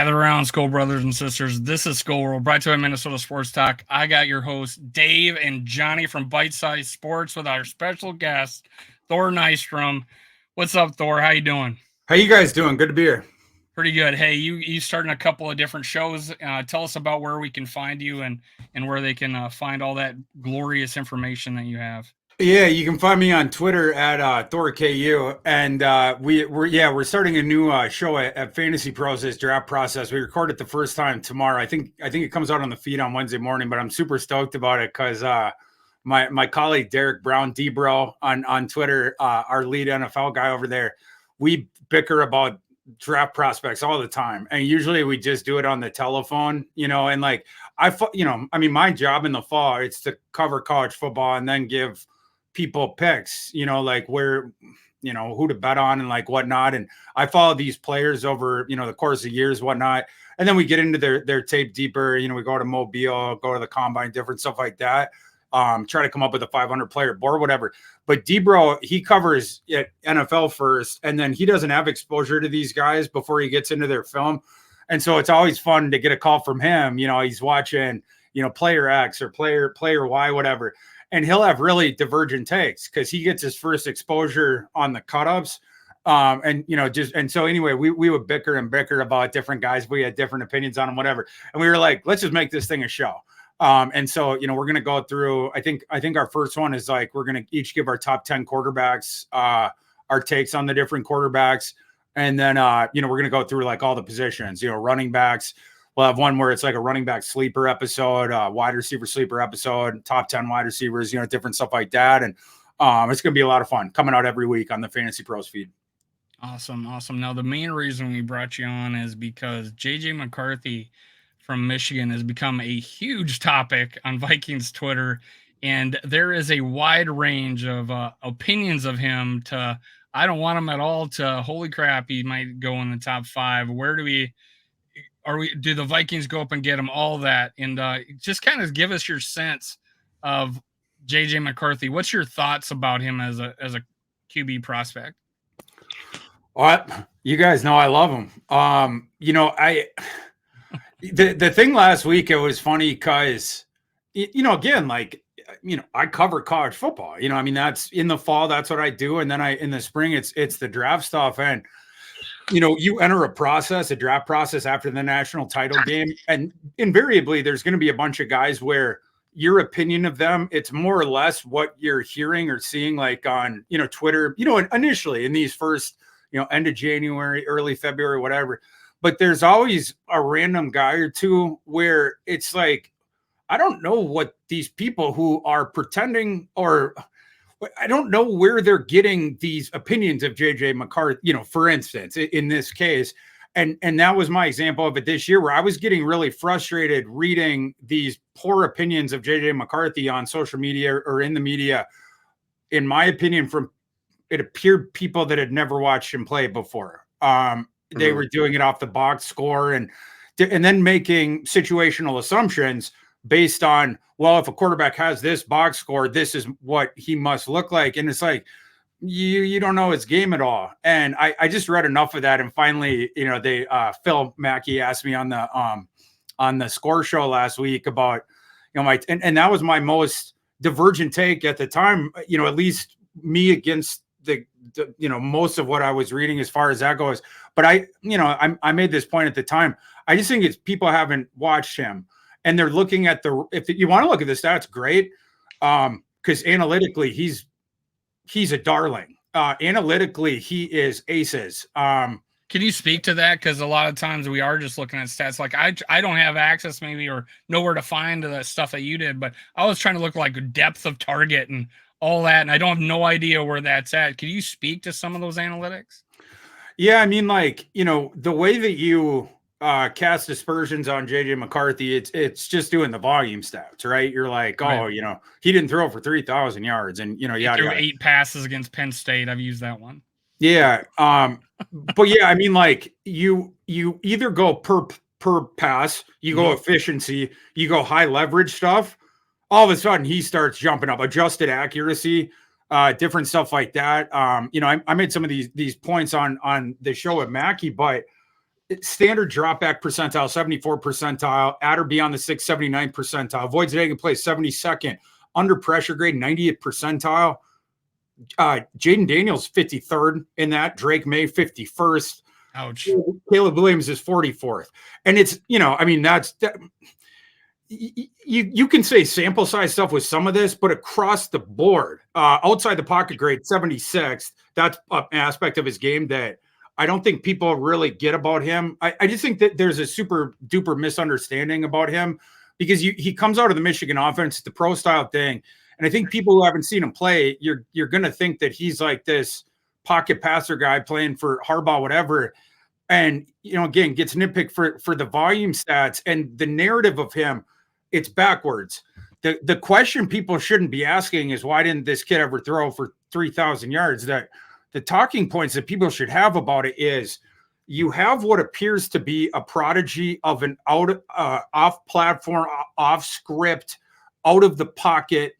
Gather around, Skull brothers and sisters. This is Skull World, brought to you by Minnesota Sports Talk. I got your hosts, Dave and Johnny from Bite Size Sports, with our special guest, Thor Nystrom. What's up, Thor? How you doing? How you guys doing? Good to be here. Pretty good. Hey, you starting a couple of different shows. Tell us about where we can find you and where they can find all that glorious information that you have. Yeah, you can find me on Twitter at ThorKU, and we're starting a new show at Fantasy Pros Draft Process. We record it the first time tomorrow. I think it comes out on the feed on Wednesday morning, but I'm super stoked about it because my colleague Derek Brown, D-Bro on Twitter, our lead NFL guy over there, we bicker about draft prospects all the time, and usually we just do it on the telephone, and like my job in the fall, it's to cover college football and then give people picks, like where, who to bet on and like whatnot. And I follow these players over, the course of years, whatnot. And then we get into their tape deeper, we go to Mobile, go to the combine, different stuff like that. Try to come up with a 500 player board, whatever. But D-Bro, he covers NFL first, and then he doesn't have exposure to these guys before he gets into their film. And so it's always fun to get a call from him. He's watching, player X or player Y, whatever. And he'll have really divergent takes because he gets his first exposure on the cut-ups. So anyway, we would bicker about different guys. We had different opinions on them, whatever. And we were like, let's just make this thing a show. So we're going to go through, I think our first one is like, we're going to each give our top 10 quarterbacks, our takes on the different quarterbacks. And then, we're going to go through like all the positions, running backs. We'll have one where it's like a running back sleeper episode, wide receiver sleeper episode, top 10 wide receivers, different stuff like that. And it's going to be a lot of fun coming out every week on the Fantasy Pros feed. Awesome. Now, the main reason we brought you on is because JJ McCarthy from Michigan has become a huge topic on Vikings Twitter. And there is a wide range of opinions of him to, I don't want him at all, to holy crap, he might go in the top 5. Where do the Vikings go up and get him? All that, and just kind of give us your sense of JJ McCarthy. What's your thoughts about him as a QB prospect? What, you guys know I love him. The thing last week, it was funny because again, like, I cover college football. That's in the fall, that's what I do, and then in the spring, it's the draft stuff. And you enter a draft process after the national title game, and invariably there's going to be a bunch of guys where your opinion of them, it's more or less what you're hearing or seeing, like on, Twitter, initially in these first, end of January, early February, whatever. But there's always a random guy or two where it's like, I don't know what these people who are pretending, or I don't know where they're getting these opinions of JJ McCarthy, for instance, in this case. And that was my example of it this year, where I was getting really frustrated reading these poor opinions of JJ McCarthy on social media or in the media, in my opinion, from, it appeared, people that had never watched him play before. They were doing it off the box score and then making situational assumptions based on, well, if a quarterback has this box score, this is what he must look like. And it's like, you don't know his game at all. And I just read enough of that. And finally, Phil Mackey asked me on the score show last week about, and that was my most divergent take at the time, at least me against the most of what I was reading as far as that goes. But I made this point at the time. I just think it's people haven't watched him, and they're looking at if you want to look at the stats, great. Because analytically, he's a darling. Analytically, he is aces. Can you speak to that? Because a lot of times we are just looking at stats. Like I don't have access maybe, or nowhere to find the stuff that you did, but I was trying to look like depth of target and all that, and I don't have no idea where that's at. Can you speak to some of those analytics? Yeah, the way that you cast aspersions on JJ McCarthy, it's just doing the volume stats, right? You're like, oh, right. He didn't throw for 3,000 yards, and he threw 8 passes against Penn State. I've used that one. Yeah, but yeah, you either go per pass, you go efficiency, you go high leverage stuff. All of a sudden, he starts jumping up, adjusted accuracy, different stuff like that. I made some of these points on the show at Mackey, but standard drop back percentile, 74 percentile, at or beyond the 679 percentile, avoids negative play, 72nd, under pressure grade, 90th percentile. Jaden Daniels, 53rd in that. Drake May, 51st. Ouch. Caleb Williams is 44th. And it's, I mean, you can say sample size stuff with some of this, but across the board, outside the pocket grade, 76th, that's an aspect of his game that I don't think people really get about him. I just think that there's a super duper misunderstanding about him because he comes out of the Michigan offense, the pro style thing. And I think people who haven't seen him play, you're going to think that he's like this pocket passer guy playing for Harbaugh, whatever. And, again, gets nitpicked for the volume stats and the narrative of him. It's backwards. The question people shouldn't be asking is, why didn't this kid ever throw for 3,000 yards? That the talking points that people should have about it is you have what appears to be a prodigy of an off platform, off script, out of the pocket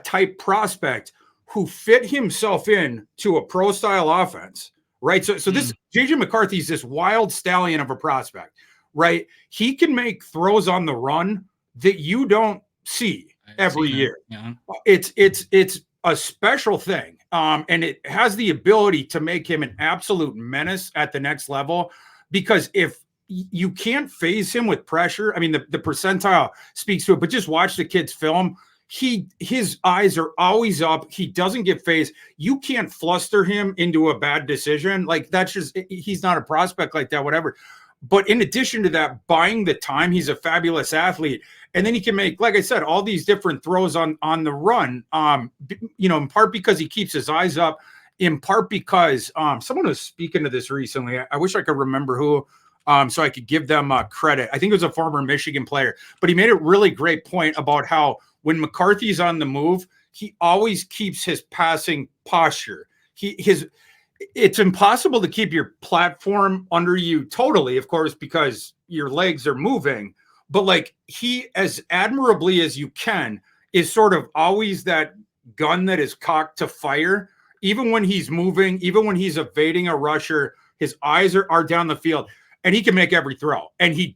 type prospect who fit himself in to a pro style offense, right? So this JJ McCarthy is this wild stallion of a prospect, right? He can make throws on the run that you don't see every year. Yeah. It's a special thing. And it has the ability to make him an absolute menace at the next level, because if you can't phase him with pressure, I mean, the percentile speaks to it, but just watch the kid's film. His eyes are always up. He doesn't get phased. You can't fluster him into a bad decision. Like, that's just, he's not a prospect like that, whatever. But in addition to that, buying the time, he's a fabulous athlete. And then he can make, like I said, all these different throws on the run, in part because he keeps his eyes up, in part because someone was speaking to this recently. I wish I could remember who, so I could give them credit. I think it was a former Michigan player, but he made a really great point about how when McCarthy's on the move, he always keeps his passing posture. It's impossible to keep your platform under you totally, of course, because your legs are moving. But like, he, as admirably as you can, is sort of always that gun that is cocked to fire. Even when he's moving, even when he's evading a rusher, his eyes are down the field. And he can make every throw. And he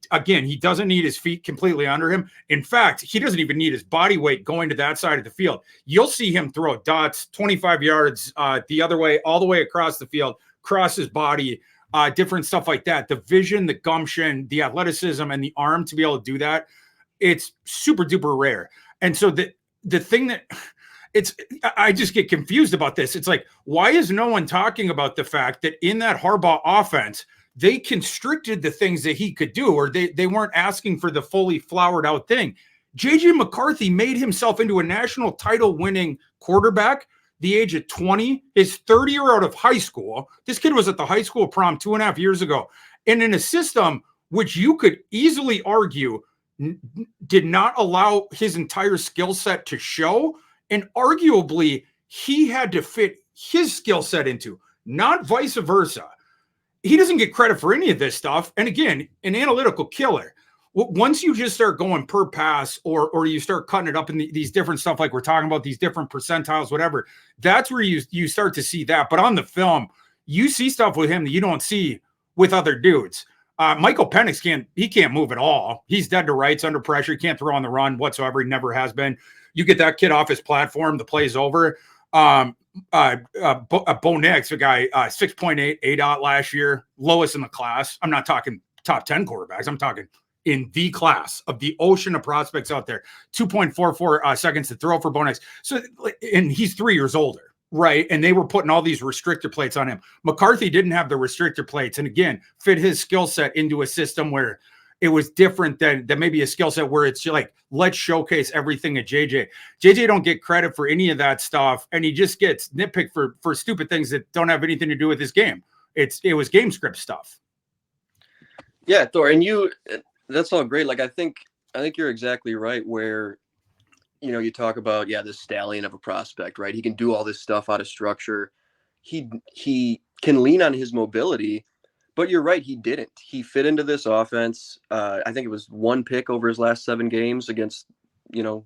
doesn't need his feet completely under him. In fact, he doesn't even need his body weight going to that side of the field. You'll see him throw dots 25 yards the other way, all the way across the field, cross his body, different stuff like that. The vision, the gumption, the athleticism, and the arm to be able to do that, it's super duper rare. And so the thing that I just get confused about this. It's like, why is no one talking about the fact that in that Harbaugh offense, they constricted the things that he could do, or they weren't asking for the fully flowered out thing. JJ McCarthy made himself into a national title winning quarterback the age of 20, his third year out of high school. This kid was at the high school prom 2.5 years ago. And in a system which you could easily argue did not allow his entire skill set to show, and arguably he had to fit his skill set into, not vice versa. He doesn't get credit for any of this stuff. And again, an analytical killer. Once you just start going per pass, or you start cutting it up in these different stuff, like we're talking about, these different percentiles, whatever, that's where you start to see that. But on the film, you see stuff with him that you don't see with other dudes. Michael Penix can't move at all. He's dead to rights under pressure. He can't throw on the run whatsoever. He never has been. You get that kid off his platform, the play's over. Bo Nix, a guy, 6.8 ADOT last year, lowest in the class. I'm not talking top 10 quarterbacks. I'm talking in the class of the ocean of prospects out there. 2.44 seconds to throw for Bo Nix. So, and he's 3 years older, right? And they were putting all these restrictor plates on him. McCarthy didn't have the restrictor plates, and again, fit his skill set into a system where it was different than maybe a skill set where it's like, let's showcase everything at JJ. JJ don't get credit for any of that stuff, and he just gets nitpicked for stupid things that don't have anything to do with his game. It was game script stuff. Yeah, Thor, and that's all great. Like, I think you're exactly right where, you talk about, this stallion of a prospect, right? He can do all this stuff out of structure. He can lean on his mobility. But you're right, he didn't. He fit into this offense. I think it was one pick over his last 7 games against,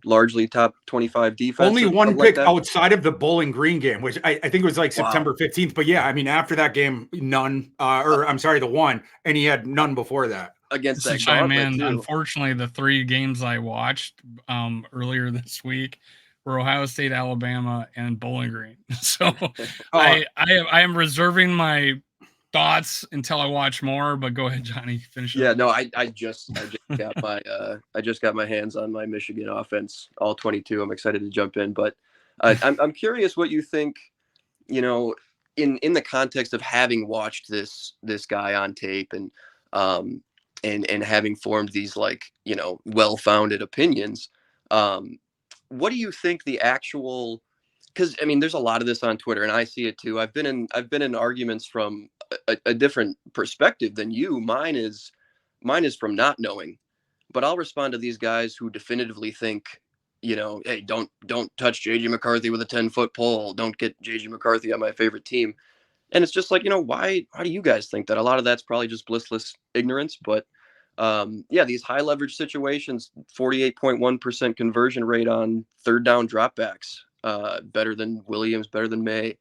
largely top 25 defense. Only one something pick like that. outside of the Bowling Green game, which I think it was like Wow. September 15th. But yeah, I mean, after that game, none, or I'm sorry, the one, and he had none before that. Against Just that to chime gauntlet in, too. unfortunately, the 3 games I watched earlier this week were Ohio State, Alabama, and Bowling Green. So I am reserving my thoughts until I watch more. But go ahead, Johnny, finish. Yeah, up. no, I just got my hands on my Michigan offense, all 22. I'm excited to jump in, but I'm curious what you think. In the context of having watched this guy on tape and having formed these well-founded opinions, what do you think the actual? Because I mean, there's a lot of this on Twitter, and I see it too. I've been in arguments from a different perspective than you. Mine is from not knowing, but I'll respond to these guys who definitively think, hey, don't touch JJ McCarthy with a 10-foot pole. Don't get JJ McCarthy on my favorite team. And it's just like, why do you guys think that? A lot of that's probably just blissless ignorance, but these high leverage situations, 48.1% conversion rate on third down dropbacks, better than Williams, better than May.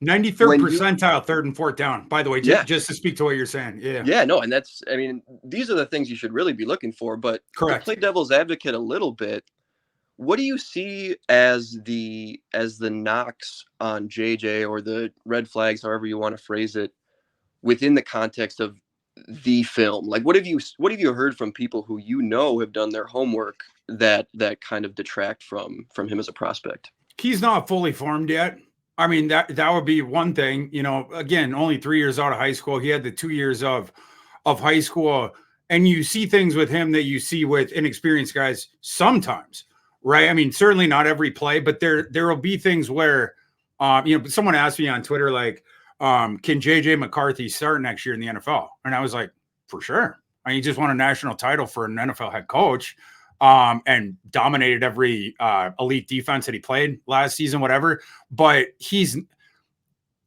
93rd percentile, third and fourth down, by the way, just to speak to what you're saying. Yeah, no. And these are the things you should really be looking for, but correct. To play devil's advocate a little bit, what do you see as the knocks on JJ, or the red flags, however you want to phrase it, within the context of the film? Like, what have you heard from people who have done their homework that kind of detract from him as a prospect? He's not fully formed yet. I mean, that would be one thing. Again, only 3 years out of high school. He had the 2 years of high school, and you see things with him that you see with inexperienced guys sometimes, right? I mean, certainly not every play, but there will be things where, someone asked me on Twitter, like, can JJ McCarthy start next year in the NFL? And I was like, for sure. I mean, he just won a national title for an NFL head coach, and dominated every elite defense that he played last season, whatever. But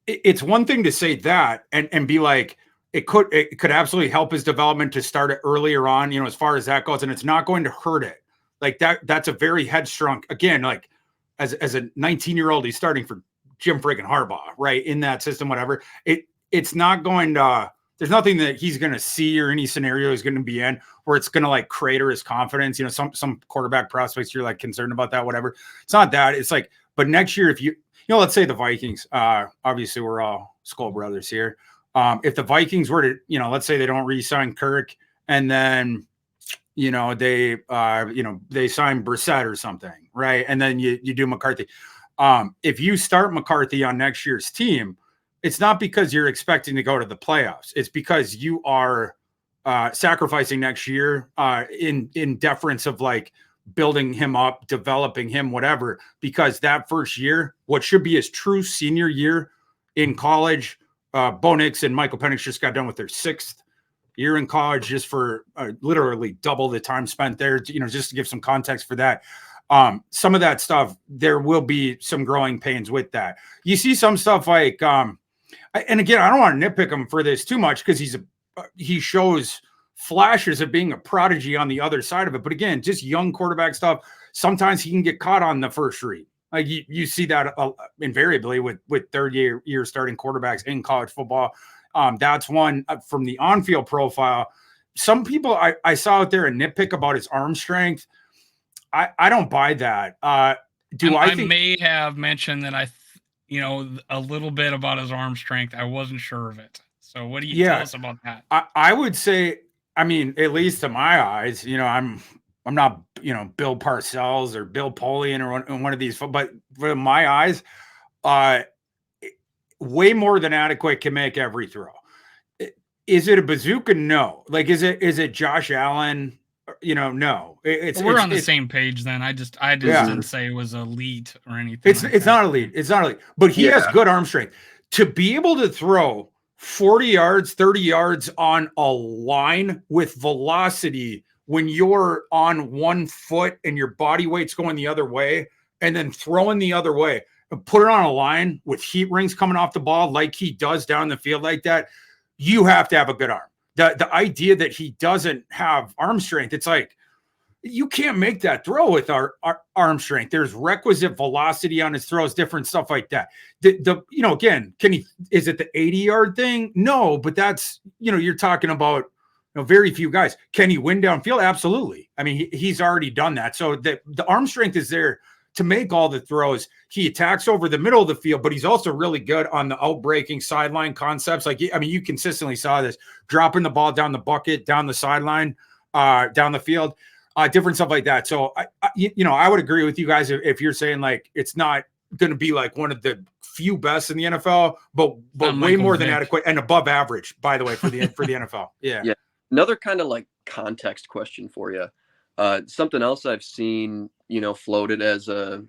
it's one thing to say that and be like, it could absolutely help his development to start it earlier on, as far as that goes, and it's not going to hurt it. Like that's a very headstrong, again, like as a 19-year-old, he's starting for Jim freaking Harbaugh, right? In that system, whatever. It's not going to, there's nothing that he's going to see or any scenario he's going to be in where it's going to like crater his confidence. Some quarterback prospects, you're like concerned about that, whatever. It's not that. It's like, but next year, if let's say the Vikings, obviously we're all Skull brothers here. If the Vikings were to, let's say they don't re-sign Kirk, and then, they sign Brissett or something, right? And then you do McCarthy. If you start McCarthy on next year's team, it's not because you're expecting to go to the playoffs. It's because you are sacrificing next year in deference of like building him up, developing him, whatever, because that first year, what should be his true senior year in college, Bo Nix and Michael Penix just got done with their 6th year in college, just for literally double the time spent there, just to give some context for that. Some of that stuff, there will be some growing pains with that. You see some stuff like, and again, I don't want to nitpick him for this too much, because he shows flashes of being a prodigy on the other side of it. But again, just young quarterback stuff. Sometimes he can get caught on the first read. Like you see that invariably with third year starting quarterbacks in college football. That's one from the on-field profile. Some people I saw out there a nitpick about his arm strength. I don't buy that. I may have mentioned that a little bit about his arm strength. I wasn't sure of it. So what do you tell us about that? I would say, I mean, at least to my eyes, I'm not, Bill Parcells or Bill Polian or one of these, but for my eyes, way more than adequate, can make every throw. Is it a bazooka? No. Like, is it Josh Allen? No. We're on the same page then. I just didn't say it was elite or anything. It's not elite. It's not elite. But he has good arm strength. To be able to throw 40 yards, 30 yards on a line with velocity when you're on one foot and your body weight's going the other way, and then throwing the other way and put it on a line with heat rings coming off the ball like he does down the field like that, you have to have a good arm. The idea that he doesn't have arm strength, it's like, you can't make that throw with our arm strength. There's requisite velocity on his throws, different stuff like that. Again, is it the 80-yard thing? No, but that's, you're talking about, very few guys. Can he win downfield? Absolutely. I mean, he's already done that. So the arm strength is there to make all the throws. He attacks over the middle of the field, but he's also really good on the out-breaking sideline concepts. You consistently saw this, dropping the ball down the bucket, down the sideline, down the field. Different stuff like that. So I would agree with you guys if you're saying like it's not going to be like one of the few best in the NFL, but way more than adequate and above average, by the way, for the NFL. Yeah. Another kind of like context question for you. Something else I've seen, floated as a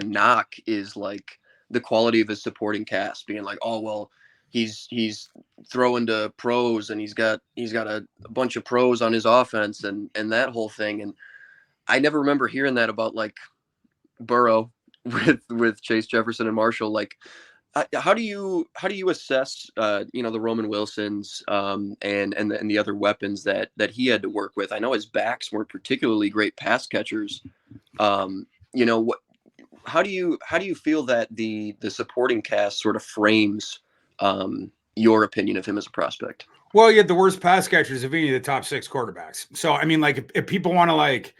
knock is like the quality of his supporting cast, being like, oh well, he's throwing to pros and he's got a bunch of pros on his offense and that whole thing. And I never remember hearing that about like Burrow with Chase Jefferson and Marshall. Like, how do you assess the Roman Wilsons and the other weapons that he had to work with? I know his backs weren't particularly great pass catchers. How do you feel that the supporting cast sort of frames your opinion of him as a prospect? Well, you had the worst pass catchers of any of the top 6 quarterbacks. So, I mean, like if people want to like,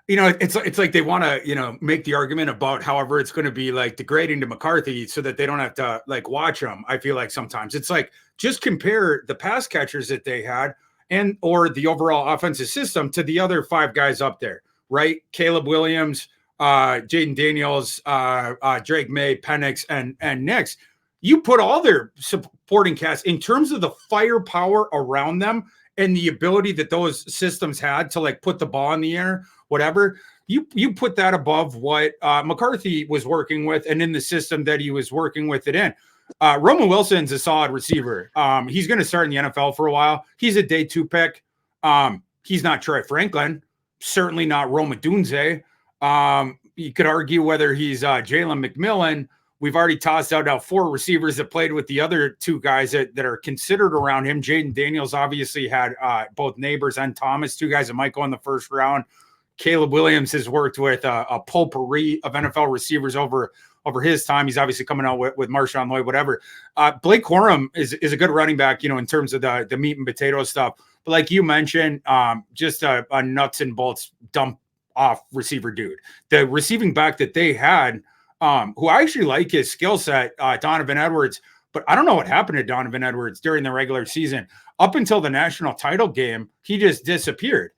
it's like they want to, make the argument about however it's going to be like degrading to McCarthy so that they don't have to like watch him. I feel like sometimes it's like, just compare the pass catchers that they had or the overall offensive system to the other 5 guys up there, right? Caleb Williams, Jaden Daniels, Drake May, Penix, and Nix. You put all their supporting cast in terms of the firepower around them and the ability that those systems had to like put the ball in the air, whatever. You put that above what McCarthy was working with and in the system that he was working with it in. Roman Wilson's a solid receiver. He's going to start in the NFL for a while. He's a day 2 pick. He's not Troy Franklin, certainly not Rome Odunze. You could argue whether he's Jalen McMillan. We've already tossed out now 4 receivers that played with the other 2 guys that are considered around him. Jaden Daniels obviously had both Neighbors and Thomas, 2 guys that might go in the first round. Caleb Williams has worked with a potpourri of NFL receivers over his time. He's obviously coming out with Marshawn Lloyd, whatever. Blake Corum is a good running back, in terms of the meat and potato stuff. But like you mentioned, just a nuts and bolts dump off receiver dude. The receiving back that they had, who I actually like his skill set, Donovan Edwards, but I don't know what happened to Donovan Edwards during the regular season. Up until the national title game, he just disappeared.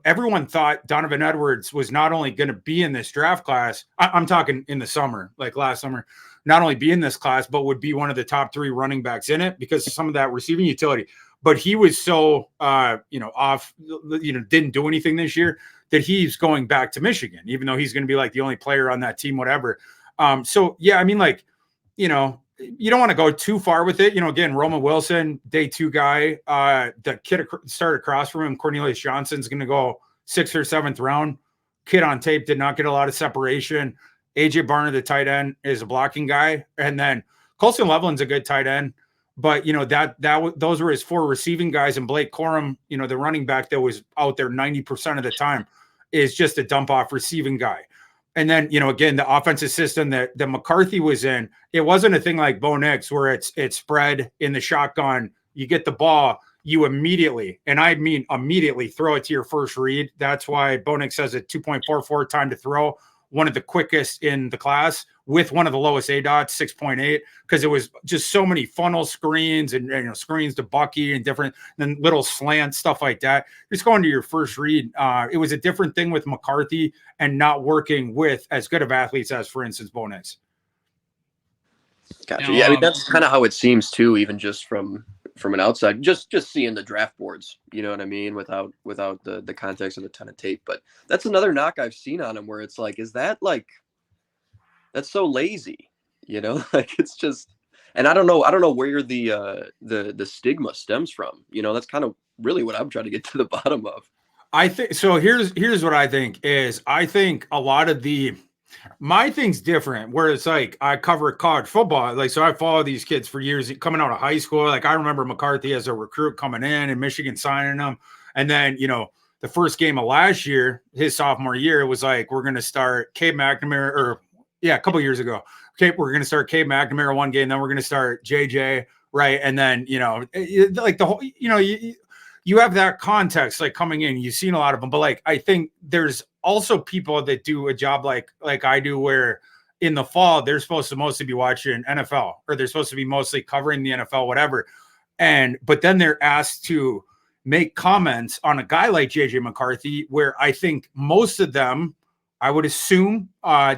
Everyone thought Donovan Edwards was not only going to be in this draft class, I'm talking in the summer, like last summer, not only be in this class, but would be one of the top 3 running backs in it because of some of that receiving utility. But he was so, off, didn't do anything this year that he's going back to Michigan, even though he's going to be like the only player on that team, whatever. So, yeah, I mean, like, you don't want to go too far with it. Again, Roman Wilson, day 2 guy, the kid started across from him, Cornelius Johnson's going to go 6th or 7th round. Kid on tape did not get a lot of separation. AJ Barner, the tight end, is a blocking guy. And then Colston Loveland's a good tight end. But, those were his 4 receiving guys. And Blake Corum, the running back that was out there 90% of the time, is just a dump off receiving guy. And then, again, the offensive system that McCarthy was in, it wasn't a thing like Bo Nix where it's spread in the shotgun. You get the ball, you immediately, and I mean immediately, throw it to your first read. That's why Bo Nix has a 2.44 time to throw, one of the quickest in the class with one of the lowest ADOTs, 6.8, because it was just so many funnel screens and screens to Bucky and different and little slant stuff like that. Just going to your first read. It was a different thing with McCarthy and not working with as good of athletes as, for instance, Bo Nix. Gotcha. Yeah, I mean that's kind of how it seems too, even just from an outside, just seeing the draft boards, you know what I mean, without the context of a ton of tape. But that's another knock I've seen on him where it's like, is that like, that's so lazy, like it's just, and I don't know where the stigma stems from. That's kind of really what I'm trying to get to the bottom of. I think so. Here's what I think is, I think a lot of my thing's different where it's like I cover college football. Like, so I follow these kids for years coming out of high school. Like I remember McCarthy as a recruit coming in and Michigan signing them. And then, the the first game of last year, his sophomore year, it was like, we're going to start Cade McNamara, or a couple years ago. Okay, we're going to start Cade McNamara one game, then we're going to start JJ, right? And then, like the whole, you have that context, like coming in, you've seen a lot of them, but like, I think there's also people that do a job like I do, where in the fall, they're supposed to mostly be watching NFL, or they're supposed to be mostly covering the NFL, whatever. But then they're asked to make comments on a guy like JJ McCarthy, where I think most of them, I would assume,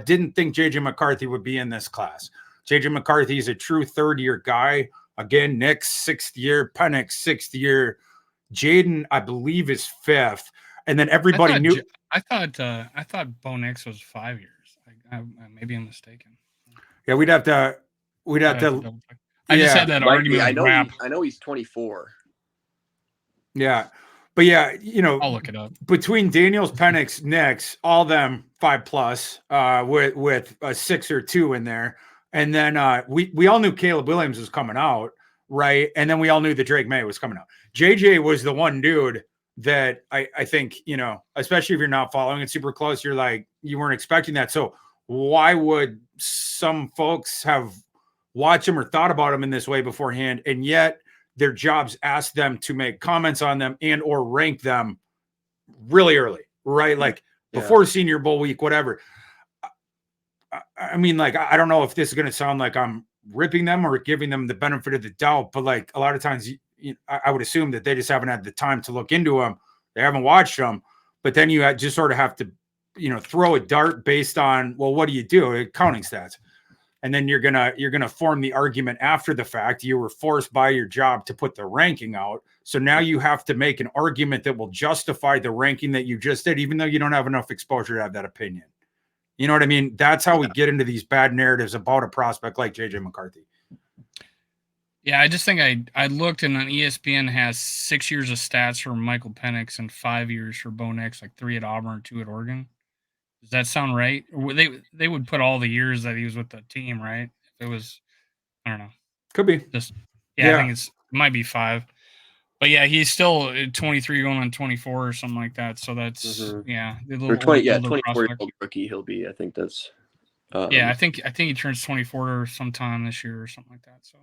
didn't think JJ McCarthy would be in this class. JJ McCarthy is a true third-year guy. Again, Nick's sixth year, Penix sixth year, Jaden, I believe, is fifth. And then everybody knew. I thought Bo Nix was 5 years. Maybe I'm mistaken. Yeah, we'd have to. I just had that argument. I know he's 24. Yeah. But yeah, I'll look it up. Between Daniels, Penix, Nix, all them 5+, with a 6 or 2 in there. And then we all knew Caleb Williams was coming out, right? And then we all knew that Drake May was coming out. JJ was the one dude that I think, especially if you're not following it super close, you're like, you weren't expecting that. So why would some folks have watched him or thought about him in this way beforehand? And yet their jobs ask them to make comments on them and or rank them really early, right? Like before Senior Bowl week, whatever. I mean, like, I don't know if this is going to sound like I'm ripping them or giving them the benefit of the doubt, but like a lot of times I would assume that they just haven't had the time to look into them. They haven't watched them, but then you just sort of have to, throw a dart based on, well, what do you do? Counting stats. And then you're gonna form the argument after the fact. You were forced by your job to put the ranking out. So now you have to make an argument that will justify the ranking that you just did, even though you don't have enough exposure to have that opinion. You know what I mean? That's how we get into these bad narratives about a prospect like JJ McCarthy. Yeah, I just think I looked, and on ESPN has 6 years of stats for Michael Penix and 5 years for Bo Nix, like 3 at Auburn, 2 at Oregon. Does that sound right? Or they would put all the years that he was with the team, right? If it was, I don't know. Could be. I think it might be 5. But yeah, he's still 23 going on 24 or something like that. So that's or 24-year-old rookie he'll be. I think that's I think he turns 24 sometime this year or something like that. So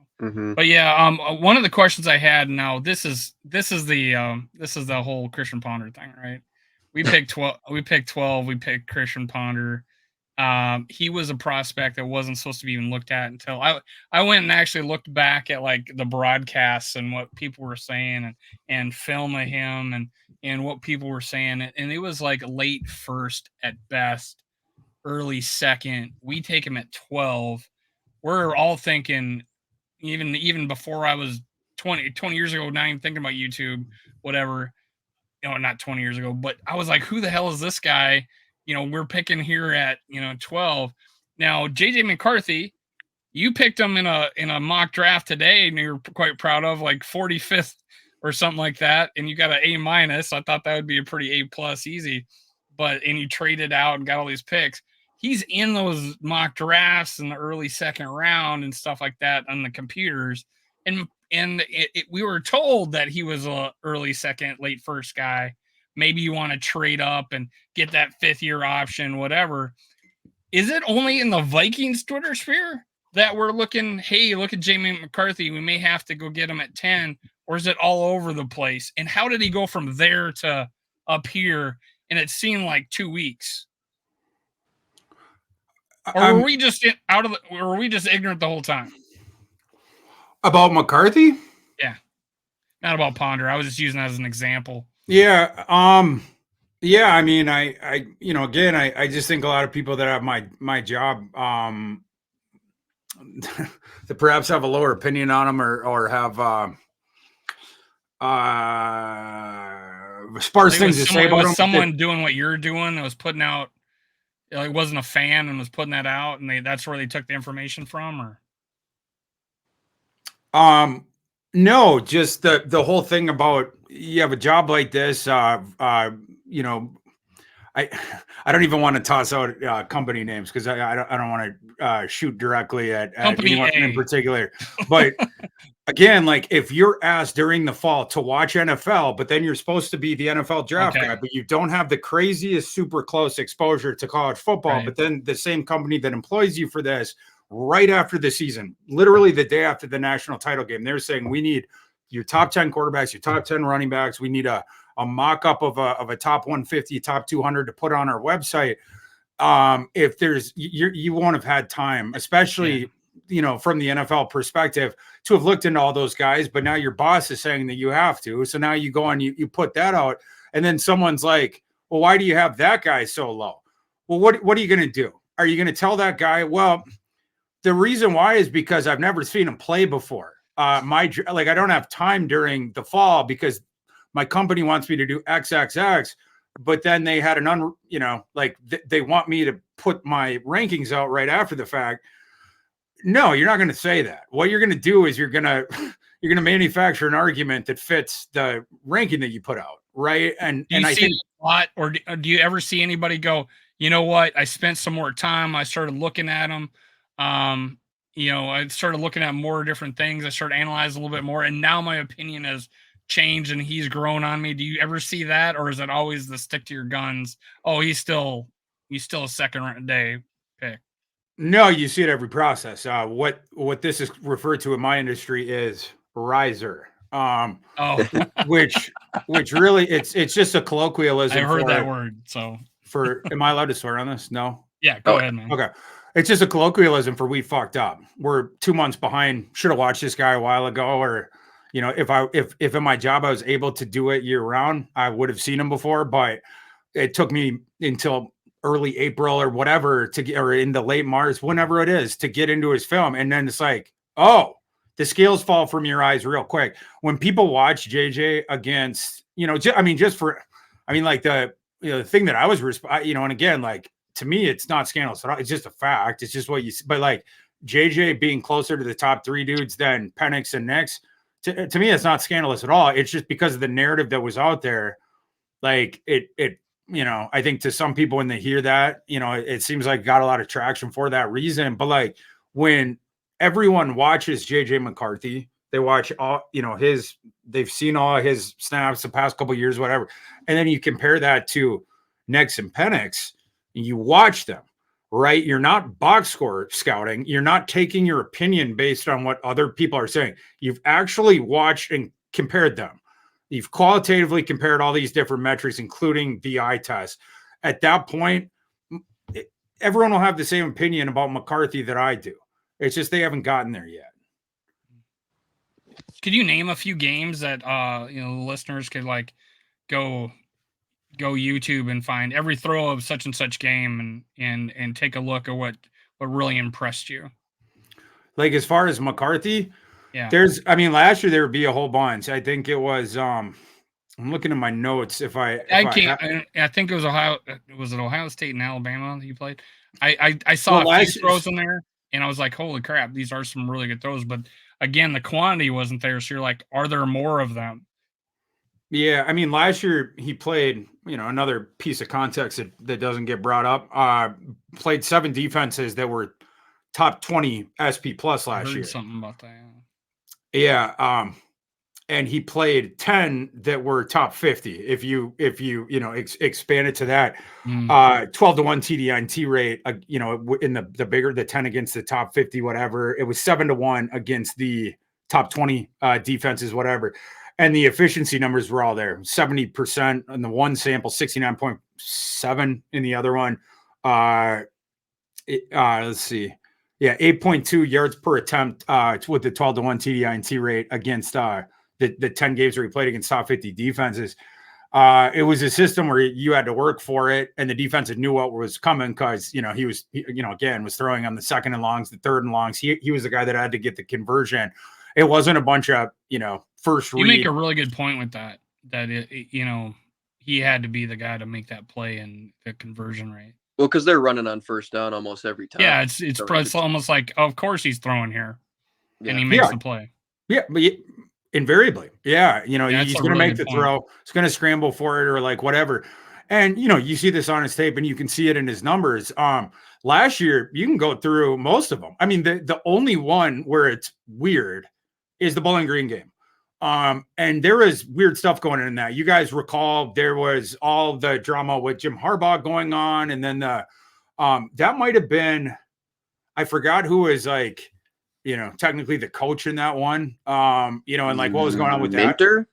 but yeah, one of the questions I had now, this is the whole Christian Ponder thing, right? We picked 12. We picked Christian Ponder. He was a prospect that wasn't supposed to be even looked at until I went and actually looked back at like the broadcasts and what people were saying and film of him and what people were saying. And it was like late first at best, early second. We take him at 12. We're all thinking, even before I was 20 years ago, not even thinking about YouTube, whatever. Not 20 years ago, but I was like, who the hell is this guy? We're picking here at, 12. Now, JJ McCarthy, you picked him in a mock draft today, and you're quite proud of, like 45th or something like that. And you got an A-. I thought that would be a pretty A+ easy, and you traded out and got all these picks. He's in those mock drafts in the early second round and stuff like that on the computers. And we were told that he was a early second, late first guy. Maybe you want to trade up and get that 5th-year option, whatever. Is it only in the Vikings Twitter sphere that we're looking, hey, look at JJ McCarthy, we may have to go get him at 10, or is it all over the place? And how did he go from there to up here? And it seemed like 2 weeks. Or were we just were we just ignorant the whole time? About McCarthy? Yeah. Not about Ponder. I was just using that as an example. Yeah. Yeah. I mean, I again, I just think a lot of people that have my job, that perhaps have a lower opinion on them or have, sparse things to say about them. Someone doing what you're doing that was putting out, like, wasn't a fan and was putting that out, and that's where they took the information from, or? No, just the whole thing about, you have a job like this, I don't even want to toss out company names because I don't want to shoot directly at anyone in particular, but again, like if you're asked during the fall to watch NFL, but then you're supposed to be the NFL draft guy, but you don't have the craziest super close exposure to college football, but then the same company that employs you for this right after the season, literally the day after the national title game, they're saying we need your top 10 quarterbacks, your top 10 running backs. We need a mock-up of a top 150, top 200 to put on our website. If there's you won't have had time, especially from the NFL perspective, to have looked into all those guys, but now your boss is saying that you have to. So now you go on, you put that out, and then someone's like, well, why do you have that guy so low? Well, what are you going to do? Are you going to tell that guy, well, the reason why is because I've never seen him play before. I don't have time during the fall because my company wants me to do XXX, but then they had they want me to put my rankings out right after the fact. No, you're not going to say that. What you're going to do is you're going to manufacture an argument that fits the ranking that you put out, right? And do you see a lot, or do you ever see anybody go, you know what? I spent some more time. I started looking at them. I started looking at more different things. I started analyzing a little bit more, and now my opinion has changed and he's grown on me. Do you ever see that, or is it always the stick to your guns? Oh, he's still a second day pick. No, you see it every process. What this is referred to in my industry is riser. Which really it's just a colloquialism. I heard that word. So am I allowed to swear on this? No. Yeah, go ahead, man. Okay. It's just a colloquialism for we fucked up. We're 2 months behind. Should have watched this guy a while ago, or if in my job I was able to do it year round, I would have seen him before. But it took me until early April or whatever or into late March, whenever it is, to get into his film. And then it's like, oh, the scales fall from your eyes real quick. When people watch JJ against, the thing that I was, and again, like, to me, it's not scandalous at all. It's just a fact. It's just what you see. But like JJ being closer to the top three dudes than Penix and Nix, to me, it's not scandalous at all. It's just because of the narrative that was out there. Like I think to some people when they hear that, it seems like got a lot of traction for that reason. But like when everyone watches JJ McCarthy, they watch all, they've seen all his snaps the past couple of years, whatever. And then you compare that to Nix and Penix, and you watch them, right? You're not box score scouting. You're not taking your opinion based on what other people are saying. You've actually watched and compared them. You've qualitatively compared all these different metrics, including the eye test. At that point, everyone will have the same opinion about McCarthy that I do. It's just they haven't gotten there yet. Could you name a few games that listeners could like go YouTube and find every throw of such and such game and take a look at what really impressed you? Like as far as McCarthy, yeah, last year there would be a whole bunch. I think it was I'm looking at my notes. I think it was Ohio. Was it Ohio State and Alabama that you played? I saw a few throws in there, and I was like, holy crap, these are some really good throws. But again, the quantity wasn't there. So you're like, are there more of them? Yeah, last year he played, another piece of context that doesn't get brought up. Played 7 defenses that were top 20 SP plus last year. Something about that. Yeah. And he played 10 that were top 50. If you expand it to that, 12-1 TDINT rate, in the bigger, the 10 against the top 50, whatever, it was 7-1 against the top 20 defenses, whatever. And the efficiency numbers were all there. 70% in the one sample, 69.7 in the other one. Let's see. Yeah, 8.2 yards per attempt with the 12-1 TDINT rate against the 10 games where he played against top 50 defenses. It was a system where you had to work for it, and the defense knew what was coming because, he was throwing on the second and longs, the third and longs. He was the guy that had to get the conversion. It wasn't a bunch of, first read. You make a really good point with that he had to be the guy to make that play and the conversion rate. Well, because they're running on first down almost every time. Yeah, it's almost like, of course he's throwing here, and he makes the play. Yeah, but invariably, he's going to make the throw. He's going to scramble for it or like whatever. And, you see this on his tape and you can see it in his numbers. Last year, you can go through most of them. The only one where it's weird is the Bowling Green game. And there is weird stuff going on in that. You guys recall there was all the drama with Jim Harbaugh going on, and then that might have been, I forgot who was like, technically the coach in that one. And like what was going on with Minter? that?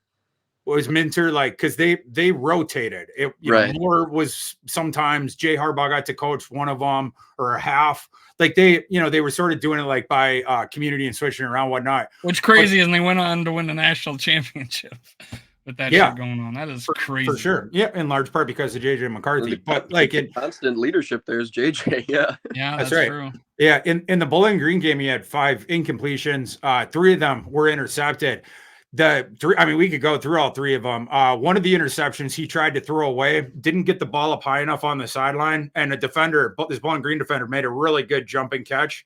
Was Minter, like, because they rotated it, right. Moore was sometimes, Jay Harbaugh got to coach one of them or a half, like they were sort of doing it like by community and switching around whatnot, which crazy. And they went on to win the national championship with that shit going on. That is crazy for sure. Yeah, in large part because of JJ McCarthy. But like constant leadership, there's JJ. Yeah, that's right. True. Yeah, in the Bowling Green game, he had 5 incompletions. 3 of them were intercepted. We could go through all 3 of them. One of the interceptions he tried to throw away, didn't get the ball up high enough on the sideline, and a defender, this Bowling Green defender, made a really good jumping catch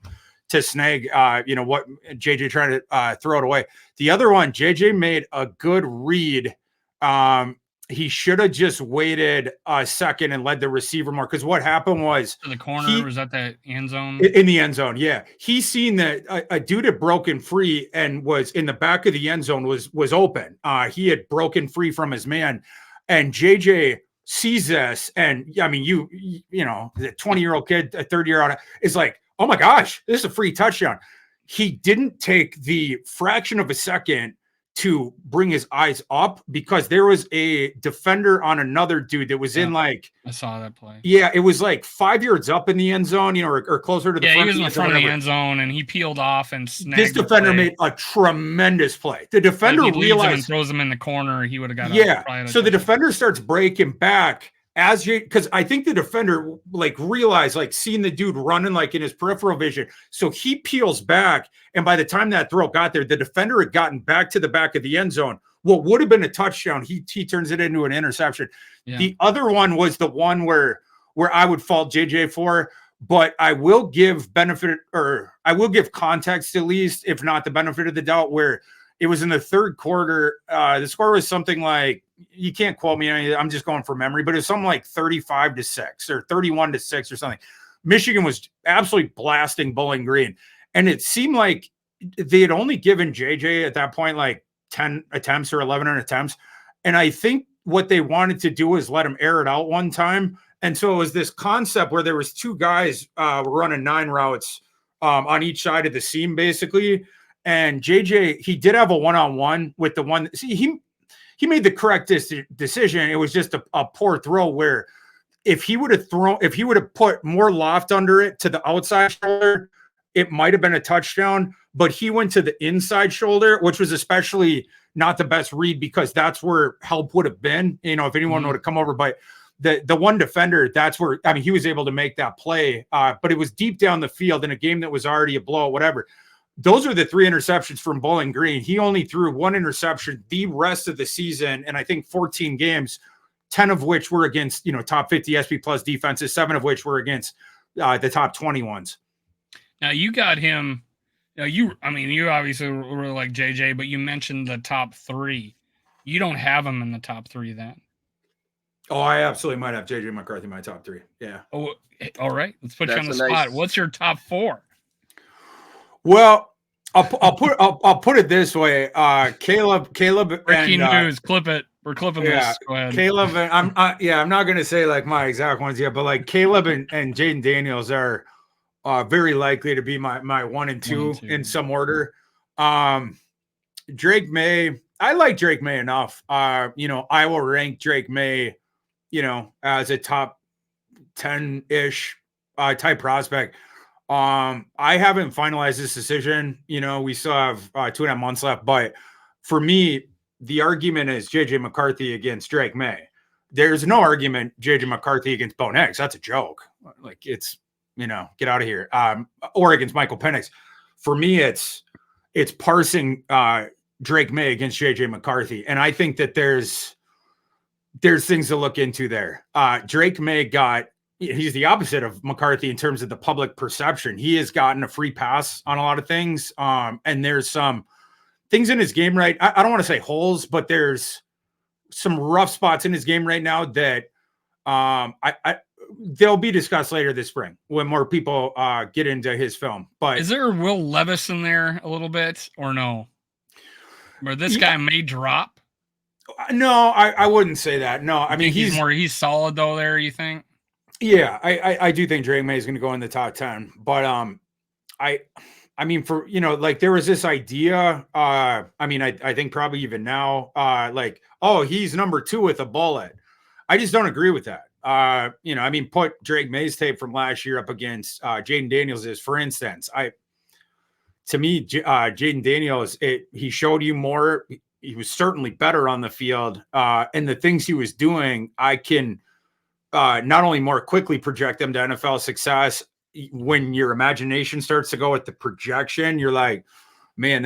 to snag, what JJ tried to throw it away. The other one, JJ made a good read. He should have just waited a second and led the receiver more, because what happened was to the corner, was that the end zone? In the end zone, yeah. He seen that a dude had broken free and was in the back of the end zone, was open. He had broken free from his man, and JJ sees this, and I mean, the 20-year-old kid, a third-year-old, is like, oh my gosh, this is a free touchdown. He didn't take the fraction of a second to bring his eyes up, because there was a defender on another dude that was in, like, I saw that play. Yeah, it was like 5 yards up in the end zone, or closer to the front. Yeah, he was in the front of the end zone, and he peeled off and snagged. This defender made a tremendous play. The defender realized and throws him in the corner. He would have got. Yeah. So the defender starts breaking back because I think the defender realized, seeing the dude running in his peripheral vision. So he peels back, and by the time that throw got there, the defender had gotten back to the back of the end zone. What would have been a touchdown, he turns it into an interception. Yeah. The other one was the one where I would fault JJ for, but I will give context, at least, if not the benefit of the doubt, where it was in the third quarter. The score was something like, you can't quote me, I'm just going from memory, but it was something like 35-6 or 31-6 or something. Michigan was absolutely blasting Bowling Green, and it seemed like they had only given JJ at that point 10 attempts or 11 attempts, and I think what they wanted to do was let him air it out one time. And so it was this concept where there was 2 guys running 9 routes on each side of the seam, basically. And JJ, he did have a one-on-one with the one. See, he made the correct decision. It was just a poor throw, where if he would have put more loft under it to the outside shoulder, it might have been a touchdown. But he went to the inside shoulder, which was especially not the best read, because that's where help would have been, if anyone would have come over. But the one defender, that's where, he was able to make that play. But it was deep down the field in a game that was already a blowout, whatever. Those are the 3 interceptions from Bowling Green. He only threw 1 interception the rest of the season, and I think 14 games, 10 of which were against, top 50 SP plus defenses, 7 of which were against the top 20 ones. Now you got him. You obviously really like JJ, but you mentioned the top 3. You don't have him in the top 3 then. Oh, I absolutely might have JJ McCarthy in my top 3. Yeah. Oh, all right. Let's put you on the spot. What's your top 4? Well, I'll put it this way. Caleb. Breaking news. Clip it. We're clipping this. Go ahead. Caleb and I'm not going to say my exact ones yet, but Caleb and Jaden Daniels are very likely to be my 1 and 2 in some order. Drake May, I like Drake May enough. I will rank Drake May, as a top 10-ish type prospect. I haven't finalized this decision. We still have 2.5 months left, but for me, the argument is JJ McCarthy against Drake May. There's no argument JJ McCarthy against Bo Nix. That's a joke. It's, get out of here. Or against Michael Penix. For me, it's parsing Drake May against JJ McCarthy. And I think that there's things to look into there. Drake May he's the opposite of McCarthy in terms of the public perception. He has gotten a free pass on a lot of things. And there's some things in his game, right? I don't want to say holes, but there's some rough spots in his game right now that they'll be discussed later this spring when more people get into his film. But is there Will Levis in there a little bit or no? Where this guy may drop? No, I wouldn't say that. No, I mean he's solid though. There, you think? Yeah, I do think Drake May is going to go in the top 10, but I mean, for like there was this idea. I mean, I think probably even now, like, oh, he's number 2 with a bullet. I just don't agree with that. I mean, put Drake May's tape from last year up against Jaden Daniels' for instance. To me, Jaden Daniels, he showed you more. He was certainly better on the field, and the things he was doing, I can not only more quickly project them to NFL success. When your imagination starts to go with the projection, you're like, man,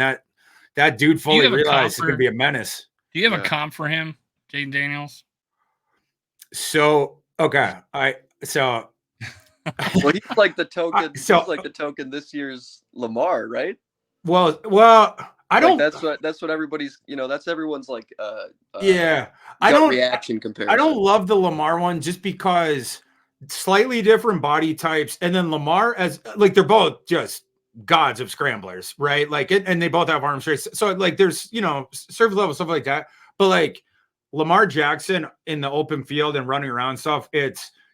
that dude fully realized it's going to be a menace. Do you have a comp for him, Jaden Daniels? So, okay. Well, he's like the token. He's like the token this year's Lamar, right? Well, I don't. That's what everybody's. That's everyone's like. Yeah, I don't reaction comparison. I don't love the Lamar one just because slightly different body types, and then Lamar as like they're both just gods of scramblers, right? Like and they both have arm strength. So like there's surface level stuff like that, but like Lamar Jackson in the open field and running around stuff,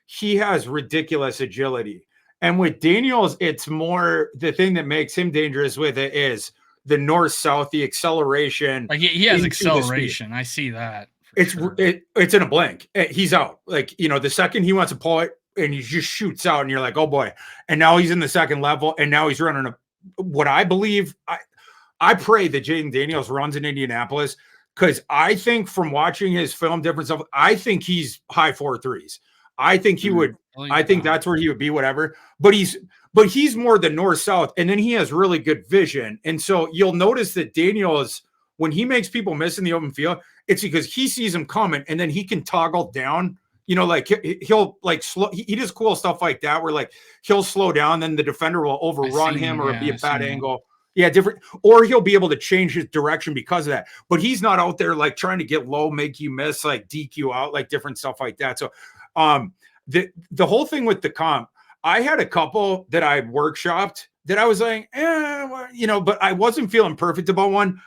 he has ridiculous agility. And with Daniels, it's more the thing that makes him dangerous with it is the north-south, the acceleration. Like he has acceleration. I see that. It's in a blink. He's out. Like, the second he wants to pull it and he just shoots out and you're like, oh boy. And now he's in the second level and now he's running what I believe. I pray that Jaden Daniels runs in Indianapolis because I think from watching his film, different stuff, I think he's high 4.3s. I think he would. I think that's where he would be, whatever. But he's more the north-south, and then he has really good vision. And so you'll notice that Daniels, when he makes people miss in the open field, it's because he sees them coming, and then he can toggle down. Like he'll like slow. He does cool stuff like that, where like he'll slow down, then the defender will overrun him, or it'll be a bad angle. Yeah, different. Or he'll be able to change his direction because of that. But he's not out there like trying to get low, make you miss, like DQ out, like different stuff like that. So, the whole thing with the comp, I had a couple that I workshopped that I was like, but I wasn't feeling perfect about one.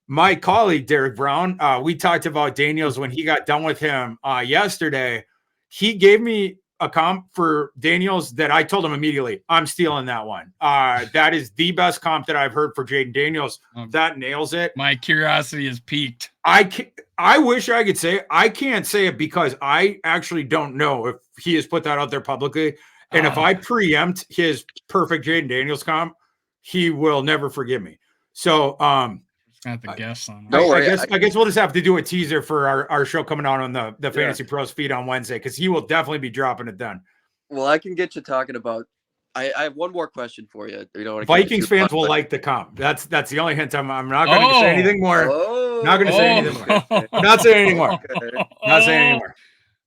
My colleague, Derek Brown, we talked about Daniels when he got done with him yesterday. He gave me a comp for Daniels that I told him immediately, I'm stealing that one. That is the best comp that I've heard for Jaden Daniels. That nails it. My curiosity is piqued. I wish I could say it. I can't say it because I actually don't know if he has put that out there publicly. And if I preempt his perfect Jaden Daniels comp, he will never forgive me. So I have to guess on that. I guess we'll just have to do a teaser for our show coming out on the Fantasy Pros feed on Wednesday because he will definitely be dropping it then. Well, I can get you talking about. I have one more question for you. Vikings fans will like the comp. That's the only hint. I'm not going to say anything more. Not going to say anything more. Not saying anymore. Okay. Not saying anymore.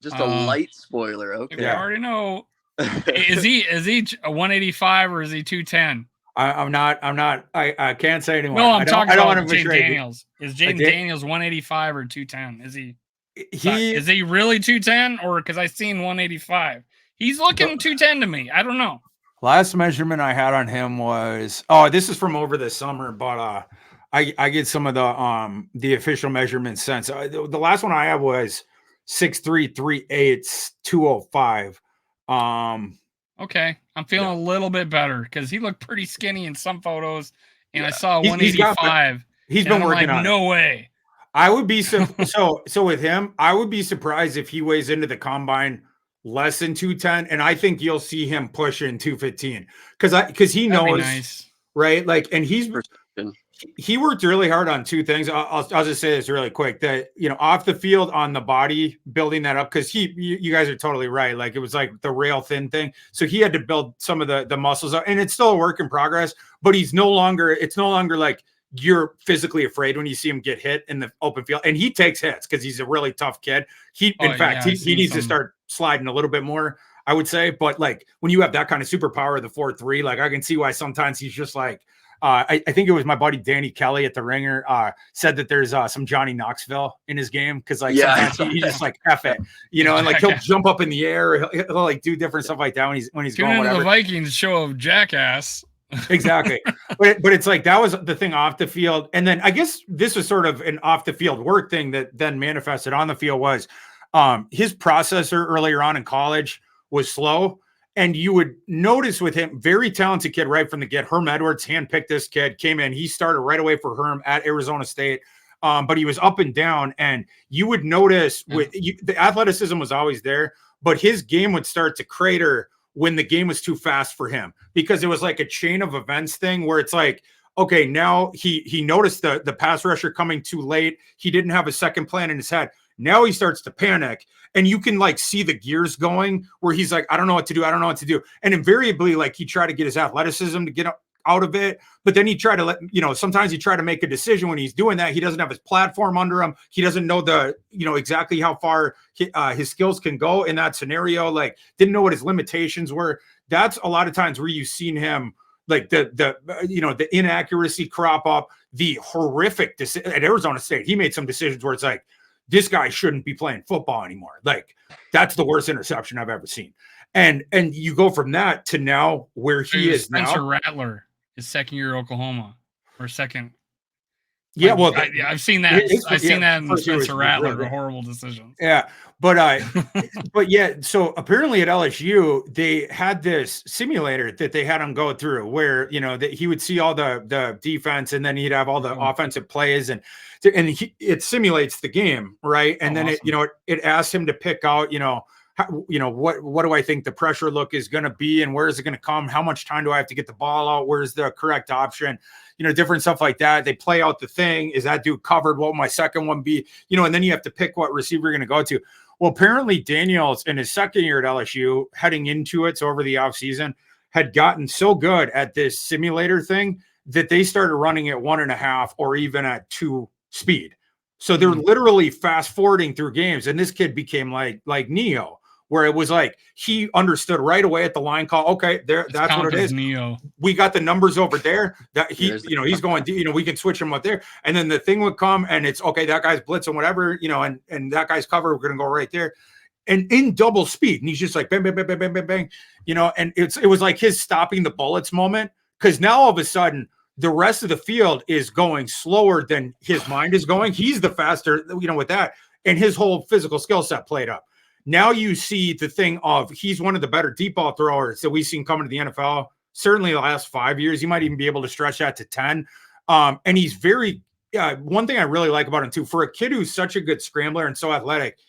Just a light spoiler. Okay. I already know. Is he a 185 or is he 210? I'm not. I can't say anymore. No, I'm talking about Jaden Daniels. Is Jaden Daniels 185 or 210? Is he? Is he really 210 or because I seen 185? He's looking 210 to me. I don't know. Last measurement I had on him was this is from over the summer, but I get some of the official measurements since the last one I have was 6'3", 3/8", 205. Okay, I'm feeling a little bit better because he looked pretty skinny in some photos, and I saw 185. He's been working on it. No way. I would be so with him. I would be surprised if he weighs into the combine less than 210, and I think you'll see him pushing 215 because he knows, right? Like, and he worked really hard on two things. I'll just say this really quick that, off the field on the body, building that up. Cause you guys are totally right. Like it was like the rail thin thing. So he had to build some of the muscles up and it's still a work in progress, but it's no longer like you're physically afraid when you see him get hit in the open field and he takes hits cause he's a really tough kid. He needs to start sliding a little bit more, I would say. But like when you have that kind of superpower, the 4.3, like I can see why sometimes he's just like, I think it was my buddy Danny Kelly at the Ringer said that there's some Johnny Knoxville in his game because like sometimes he just like F it, and like he'll jump up in the air, he'll like do different stuff like that when he's Tune going into whatever. The Vikings show of Jackass. Exactly. But it's like, that was the thing off the field. And then I guess this was sort of an off the field work thing that then manifested on the field was his processor earlier on in college was slow. And you would notice with him, very talented kid right from the get. Herm Edwards handpicked this kid, came in. He started right away for Herm at Arizona State. But he was up and down. And you would notice the athleticism was always there, but his game would start to crater when the game was too fast for him, because it was like a chain of events thing where it's like, okay, now he noticed the pass rusher coming too late. He didn't have a second plan in his head. Now he starts to panic, and you can like see the gears going where he's like, I don't know what to do. I don't know what to do. And invariably, like, he tried to get his athleticism to get out of it, but then he tried to sometimes he tried to make a decision when he's doing that. He doesn't have his platform under him. He doesn't know exactly how far his skills can go in that scenario. Like, didn't know what his limitations were. That's a lot of times where you've seen him, like the inaccuracy crop up, the horrific at Arizona State. He made some decisions where it's like, this guy shouldn't be playing football anymore. Like, that's the worst interception I've ever seen. And you go from that to now where he is Spencer now. Rattler, his second year at Oklahoma, or second. Yeah, well, I've seen that. I've seen that in Spencer Rattler, really a horrible decision. Yeah, but but yeah. So apparently at LSU, they had this simulator that they had him go through, where that he would see all the defense, and then he'd have all the offensive plays, and it simulates the game, right? And then awesome. It asks him to pick out, what do I think the pressure look is going to be, and where is it going to come? How much time do I have to get the ball out? Where's the correct option? Different stuff like that. They play out the thing. Is that dude covered? What will my second one be? And then you have to pick what receiver you're going to go to. Well, apparently Daniels in his second year at LSU, heading into it, so over the offseason, had gotten so good at this simulator thing that they started running at 1.5 or even at 2 speed. So they're literally fast forwarding through games. And this kid became like Neo, where it was like he understood right away at the line call. Okay, that's what it is. Neo. We got the numbers over there. That he's going. We can switch him up there, and then the thing would come, and it's okay. That guy's blitzing, whatever, and that guy's cover. We're gonna go right there, and in double speed, and he's just like bang, bang, bang, bang, bang, bang, bang. And it was like his stopping the bullets moment, because now all of a sudden the rest of the field is going slower than his mind is going. He's the faster, with that, and his whole physical skill set played up. Now you see the thing of he's one of the better deep ball throwers that we've seen coming to the NFL, certainly the last 5 years. You might even be able to stretch that to 10. And he's very one thing I really like about him too, for a kid who's such a good scrambler and so athletic,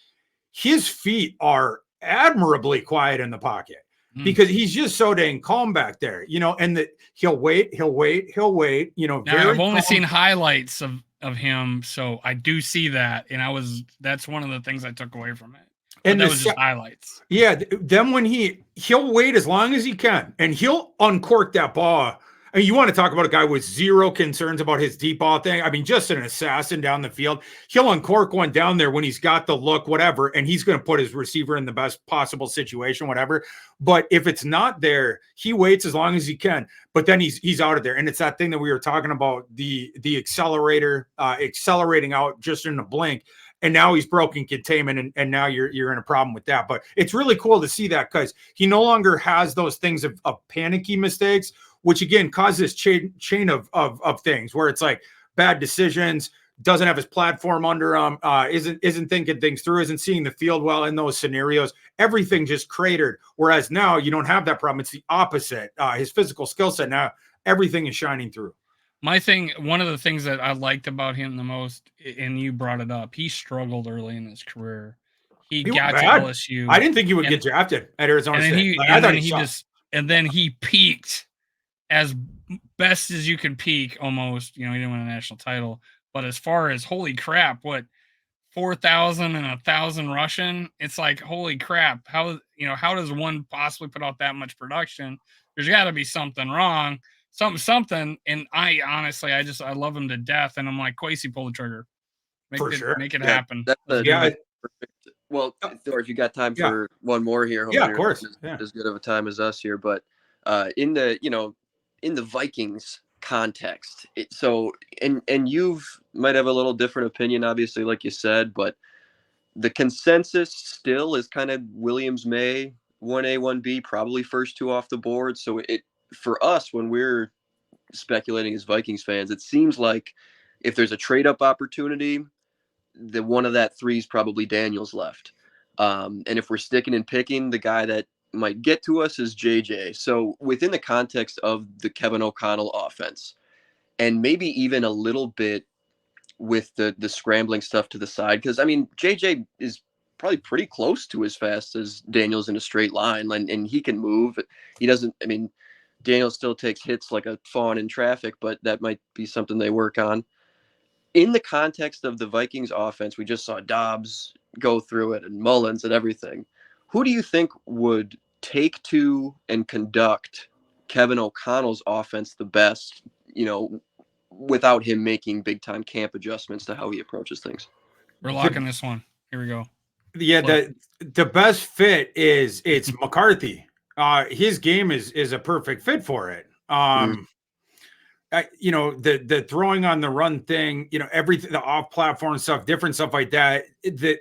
his feet are admirably quiet in the pocket, because he's just so dang calm back there, and that he'll wait. Now, I've only seen highlights of him, so I do see that. And that's one of the things I took away from it. And that was just highlights. Yeah. Then when he'll wait as long as he can, and he'll uncork that ball. I mean, you want to talk about a guy with zero concerns about his deep ball thing. I mean, just an assassin down the field. He'll uncork one down there when he's got the look, whatever, and he's going to put his receiver in the best possible situation, whatever. But if it's not there, he waits as long as he can. But then he's out of there. And it's that thing that we were talking about, the accelerator accelerating out just in a blink. And now he's broken containment, and now you're in a problem with that. But it's really cool to see that, because he no longer has those things of panicky mistakes, which again causes chain of things where it's like bad decisions, doesn't have his platform under him, isn't thinking things through, isn't seeing the field well in those scenarios. Everything just cratered. Whereas now you don't have that problem. It's the opposite. His physical skill set, now everything is shining through. One of the things that I liked about him the most, and you brought it up, he struggled early in his career. He got to LSU. I didn't think he would get drafted at Arizona State. And then he peaked as best as you can peak, almost. He didn't win a national title, but as far as holy crap, what 4,000 and 1,000 rushing, it's like holy crap. How does one possibly put out that much production? There's got to be something wrong. Something, and I honestly, I love him to death, and I'm like, Kwesi, pull the trigger, make it happen. Perfect. Well, Thor, if you got time for one more here, of course, as good of a time as us here, but in the Vikings context, and you've might have a little different opinion, obviously, like you said, but the consensus still is kind of Williams-May 1A, 1B, probably first 2 off the board. So for us, when we're speculating as Vikings fans, it seems like if there's a trade up opportunity, the one of that three is probably Daniels left. And if we're sticking and picking, the guy that might get to us is JJ. So within the context of the Kevin O'Connell offense, and maybe even a little bit with the scrambling stuff to the side, because I mean JJ is probably pretty close to as fast as Daniels in a straight line, and he can move. He doesn't. I mean, Daniels still takes hits like a fawn in traffic, but that might be something they work on. In the context of the Vikings offense, we just saw Dobbs go through it and Mullins and everything. Who do you think would take to and conduct Kevin O'Connell's offense the best, without him making big time camp adjustments to how he approaches things? We're locking this one. Here we go. Yeah, the best fit it's McCarthy. His game is a perfect fit for it. The throwing on the run thing, everything, the off platform stuff, different stuff like that. The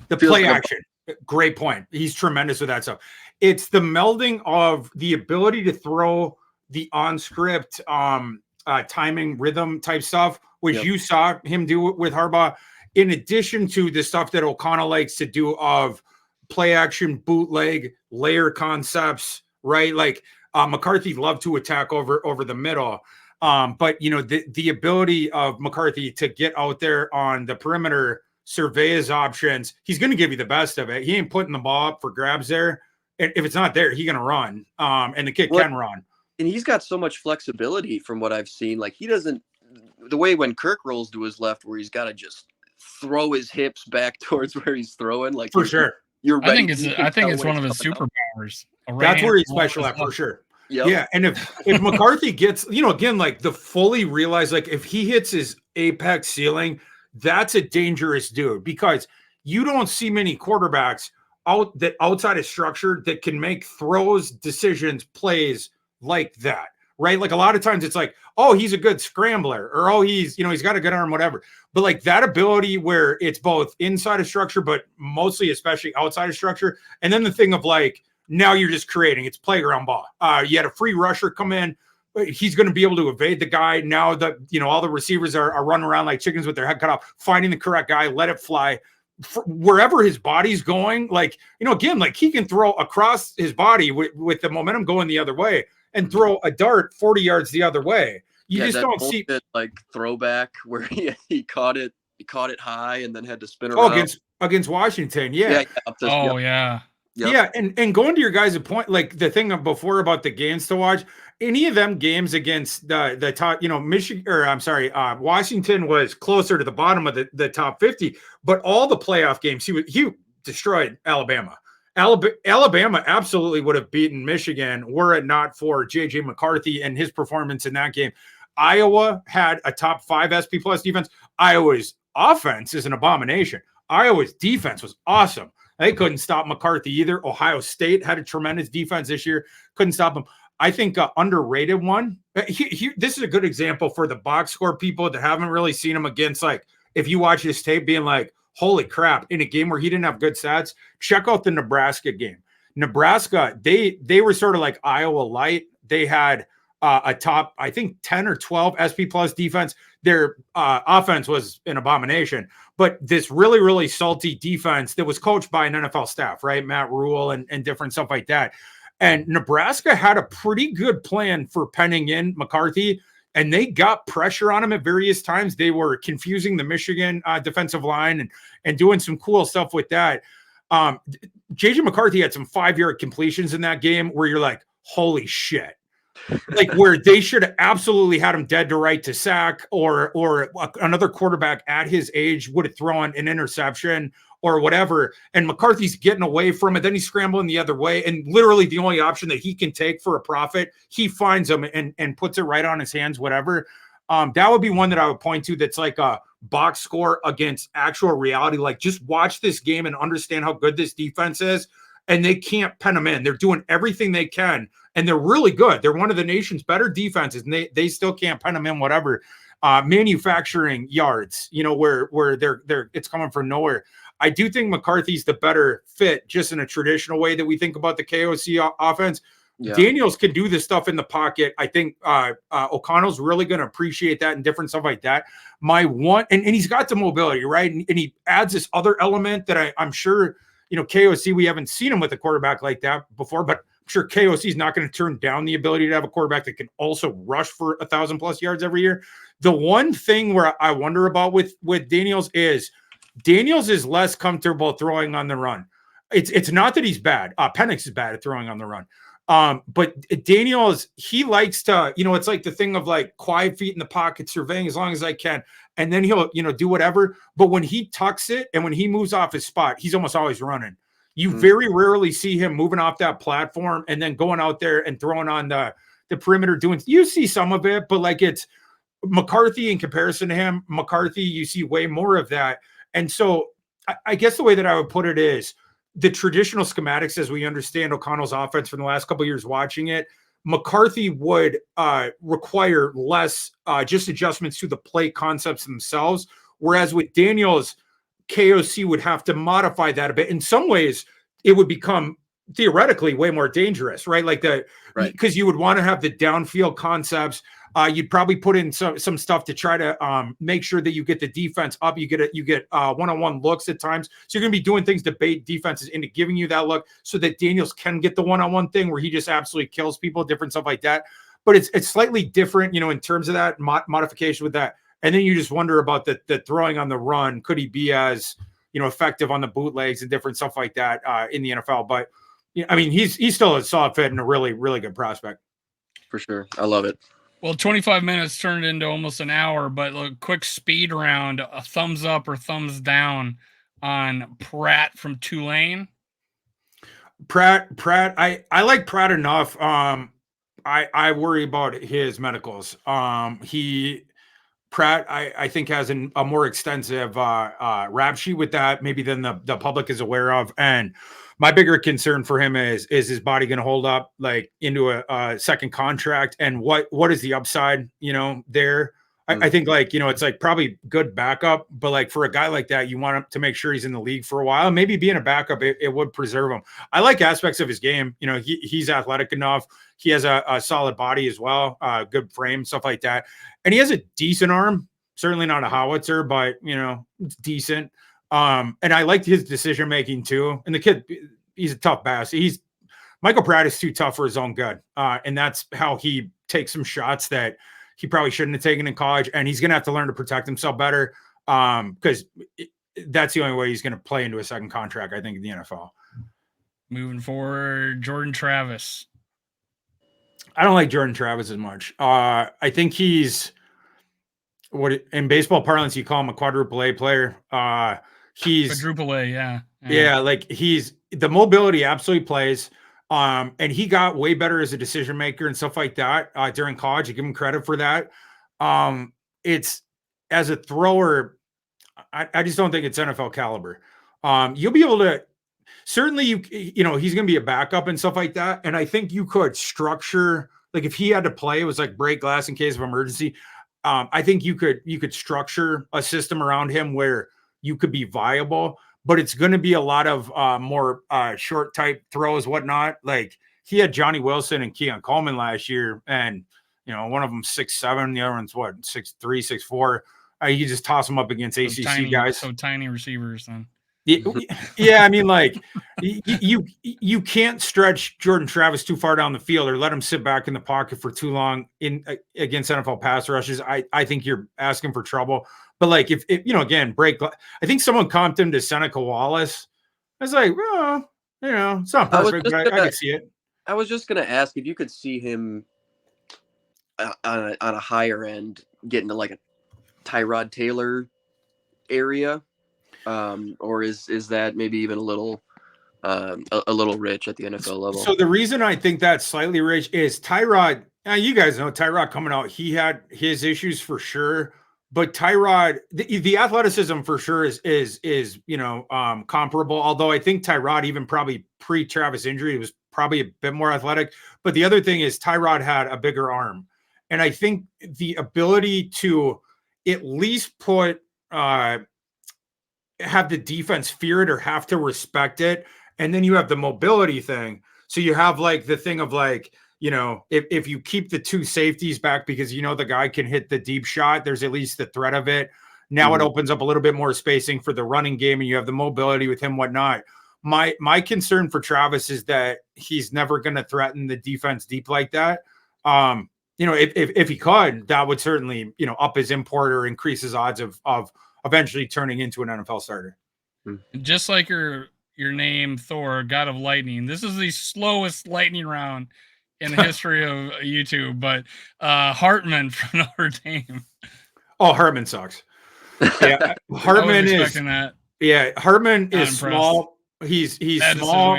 play action. Great point. He's tremendous with that stuff. It's the melding of the ability to throw the on script timing rhythm type stuff, which you saw him do with Harbaugh, in addition to the stuff that O'Connell likes to do of play action, bootleg, layer concepts, right? Like McCarthy loved to attack over the middle. But the ability of McCarthy to get out there on the perimeter, survey his options, he's going to give you the best of it. He ain't putting the ball up for grabs there. And if it's not there, he's going to run. And the kid can run. And he's got so much flexibility from what I've seen. Like, he doesn't, the way when Kirk rolls to his left, where he's got to just throw his hips back towards where he's throwing. Like, for sure. You're ready. I think it's one of his superpowers. That's where he's special at, for sure. Yep. Yeah. And if McCarthy gets, again, like the fully realized, like if he hits his apex ceiling, that's a dangerous dude, because you don't see many quarterbacks outside of structure that can make throws, decisions, plays like that, right? Like a lot of times it's like, oh, he's a good scrambler, or oh, he's got a good arm, whatever. But like that ability where it's both inside of structure, but mostly especially outside of structure. And then the thing of like, now you're just creating, it's playground ball. You had a free rusher come in, he's going to be able to evade the guy. Now that, all the receivers are running around like chickens with their head cut off, finding the correct guy, let it fly. Wherever his body's going, like, again, like he can throw across his body with the momentum going the other way and throw a dart 40 yards the other way. You just don't see like throwback where he caught it high and then had to spin around against Washington. Yeah. Yeah. And going to your guys' point, like the thing before about the games to watch, any of them games against the top, Michigan, or I'm sorry, Washington was closer to the bottom of the top 50, but all the playoff games, he destroyed Alabama. Alabama absolutely would have beaten Michigan were it not for JJ McCarthy and his performance in that game. Iowa had a top 5 SP plus defense. Iowa's offense is an abomination. Iowa's defense was awesome. They couldn't stop McCarthy either. Ohio State had a tremendous defense this year. Couldn't stop him. I think underrated one. This is a good example for the box score people that haven't really seen him against, like, if you watch his tape being like, holy crap, in a game where he didn't have good stats, check out the Nebraska game. Nebraska, they were sort of like Iowa light. They had a top, I think, 10 or 12 SP plus defense. Their offense was an abomination, but this really, really salty defense that was coached by an NFL staff, right? Matt Rule and different stuff like that. And Nebraska had a pretty good plan for penning in McCarthy, and they got pressure on him at various times. They were confusing the Michigan defensive line and doing some cool stuff with that. JJ McCarthy had some 5-yard completions in that game where you're like, holy shit. Like where they should have absolutely had him dead to right to sack, or another quarterback at his age would have thrown an interception or whatever. And McCarthy's getting away from it. Then he's scrambling the other way. And literally the only option that he can take for a profit, he finds him and puts it right on his hands, whatever. That would be one that I would point to that's like a box score against actual reality. Like, just watch this game and understand how good this defense is. And they can't pen them in. They're doing everything they can. And they're really good. They're one of the nation's better defenses. And they still can't pen them in, whatever. Manufacturing yards, where they're it's coming from nowhere. I do think McCarthy's the better fit, just in a traditional way that we think about the KOC offense. Yeah. Daniels can do this stuff in the pocket. I think O'Connell's really going to appreciate that and different stuff like that. And he's got the mobility, right? And he adds this other element that I'm sure, KOC, we haven't seen him with a quarterback like that before, but I'm sure KOC is not going to turn down the ability to have a quarterback that can also rush for 1,000+ yards every year. The one thing where I wonder about with Daniels is less comfortable throwing on the run. It's not that he's bad. Penix is bad at throwing on the run. But Daniels, he likes to, it's like the thing of like quiet feet in the pocket, surveying as long as I can. And then he'll, do whatever. But when he tucks it and when he moves off his spot, he's almost always running. You very rarely see him moving off that platform and then going out there and throwing on the perimeter you see some of it, but like it's McCarthy in comparison to him. McCarthy, you see way more of that. And so I guess the way that I would put it is, the traditional schematics, as we understand O'Connell's offense from the last couple of years watching it, McCarthy would require less just adjustments to the play concepts themselves. Whereas with Daniels, KOC would have to modify that a bit. In some ways, it would become theoretically way more dangerous, right? Like because you would want to have the downfield concepts. You'd probably put in some stuff to try to make sure that you get the defense up. You get one-on-one looks at times. So you're going to be doing things to bait defenses into giving you that look so that Daniels can get the one-on-one thing where he just absolutely kills people, different stuff like that. But it's slightly different, in terms of that modification with that. And then you just wonder about the throwing on the run. Could he be as, effective on the bootlegs and different stuff like that in the NFL? But he's still a solid fit and a really, really good prospect. For sure. I love it. Well, 25 minutes turned into almost an hour, but a quick speed round, a thumbs up or thumbs down on Pratt from Tulane. Pratt, I like Pratt enough. I worry about his medicals. Pratt, I think has a more extensive rap sheet with that maybe than the public is aware of. And my bigger concern for him is his body going to hold up like into a second contract, and what is the upside, there? I think it's like probably good backup, but like for a guy like that, you want him to make sure he's in the league for a while. Maybe being a backup, it would preserve him. I like aspects of his game. He's athletic enough. He has a solid body as well, good frame, stuff like that. And he has a decent arm, certainly not a howitzer, but it's decent. And I liked his decision-making too. And the kid, he's a tough bass. Michael Pratt is too tough for his own good. And that's how he takes some shots that he probably shouldn't have taken in college. And he's going to have to learn to protect himself better because that's the only way he's going to play into a second contract, I think, in the NFL. Moving forward, Jordan Travis. I don't like Jordan Travis as much. I think he's what in baseball parlance you call him a quadruple A player. He's quadruple A, yeah. Yeah, like he's the mobility absolutely plays. And he got way better as a decision maker and stuff like that during college. I give him credit for that. It's as a thrower, I just don't think it's NFL caliber. You'll be able to certainly he's going to be a backup and stuff like that. And I think you could structure like if he had to play, it was like break glass in case of emergency. I think you could structure a system around him where you could be viable. But it's going to be a lot of more short type throws, whatnot. Like he had Johnny Wilson and Keon Coleman last year, and one of them 6'7", the other one's 6'3", 6'4". You just toss them up against ACC guys. So tiny receivers, then. Yeah, like you can't stretch Jordan Travis too far down the field or let him sit back in the pocket for too long against NFL pass rushes. I think you're asking for trouble. But like if again, break. I think someone comped him to Seneca Wallace. I was like, well, it's not perfect, but I could see it. I was just gonna ask if you could see him on a higher end getting to like a Tyrod Taylor area, or is that maybe even a little rich at the NFL level? So the reason I think that's slightly rich is Tyrod. You guys know Tyrod coming out. He had his issues for sure. But Tyrod, the athleticism for sure is comparable. Although I think Tyrod, even probably pre-Travis injury, was probably a bit more athletic. But the other thing is Tyrod had a bigger arm, and I think the ability to at least have the defense fear it or have to respect it, and then you have the mobility thing. So you have like the thing of like, if you keep the two safeties back because the guy can hit the deep shot, there's at least the threat of it. Now it opens up a little bit more spacing for the running game, and you have the mobility with him, whatnot. My concern for Travis is that he's never going to threaten the defense deep like that. If he could, that would certainly, up his import or increase his odds of eventually turning into an NFL starter. Just like your name, Thor, God of Lightning. This is the slowest lightning round in the history of YouTube, but Hartman from Notre Dame. Oh, Hartman sucks. Yeah, Hartman is. That. Yeah, Hartman is small. He's small.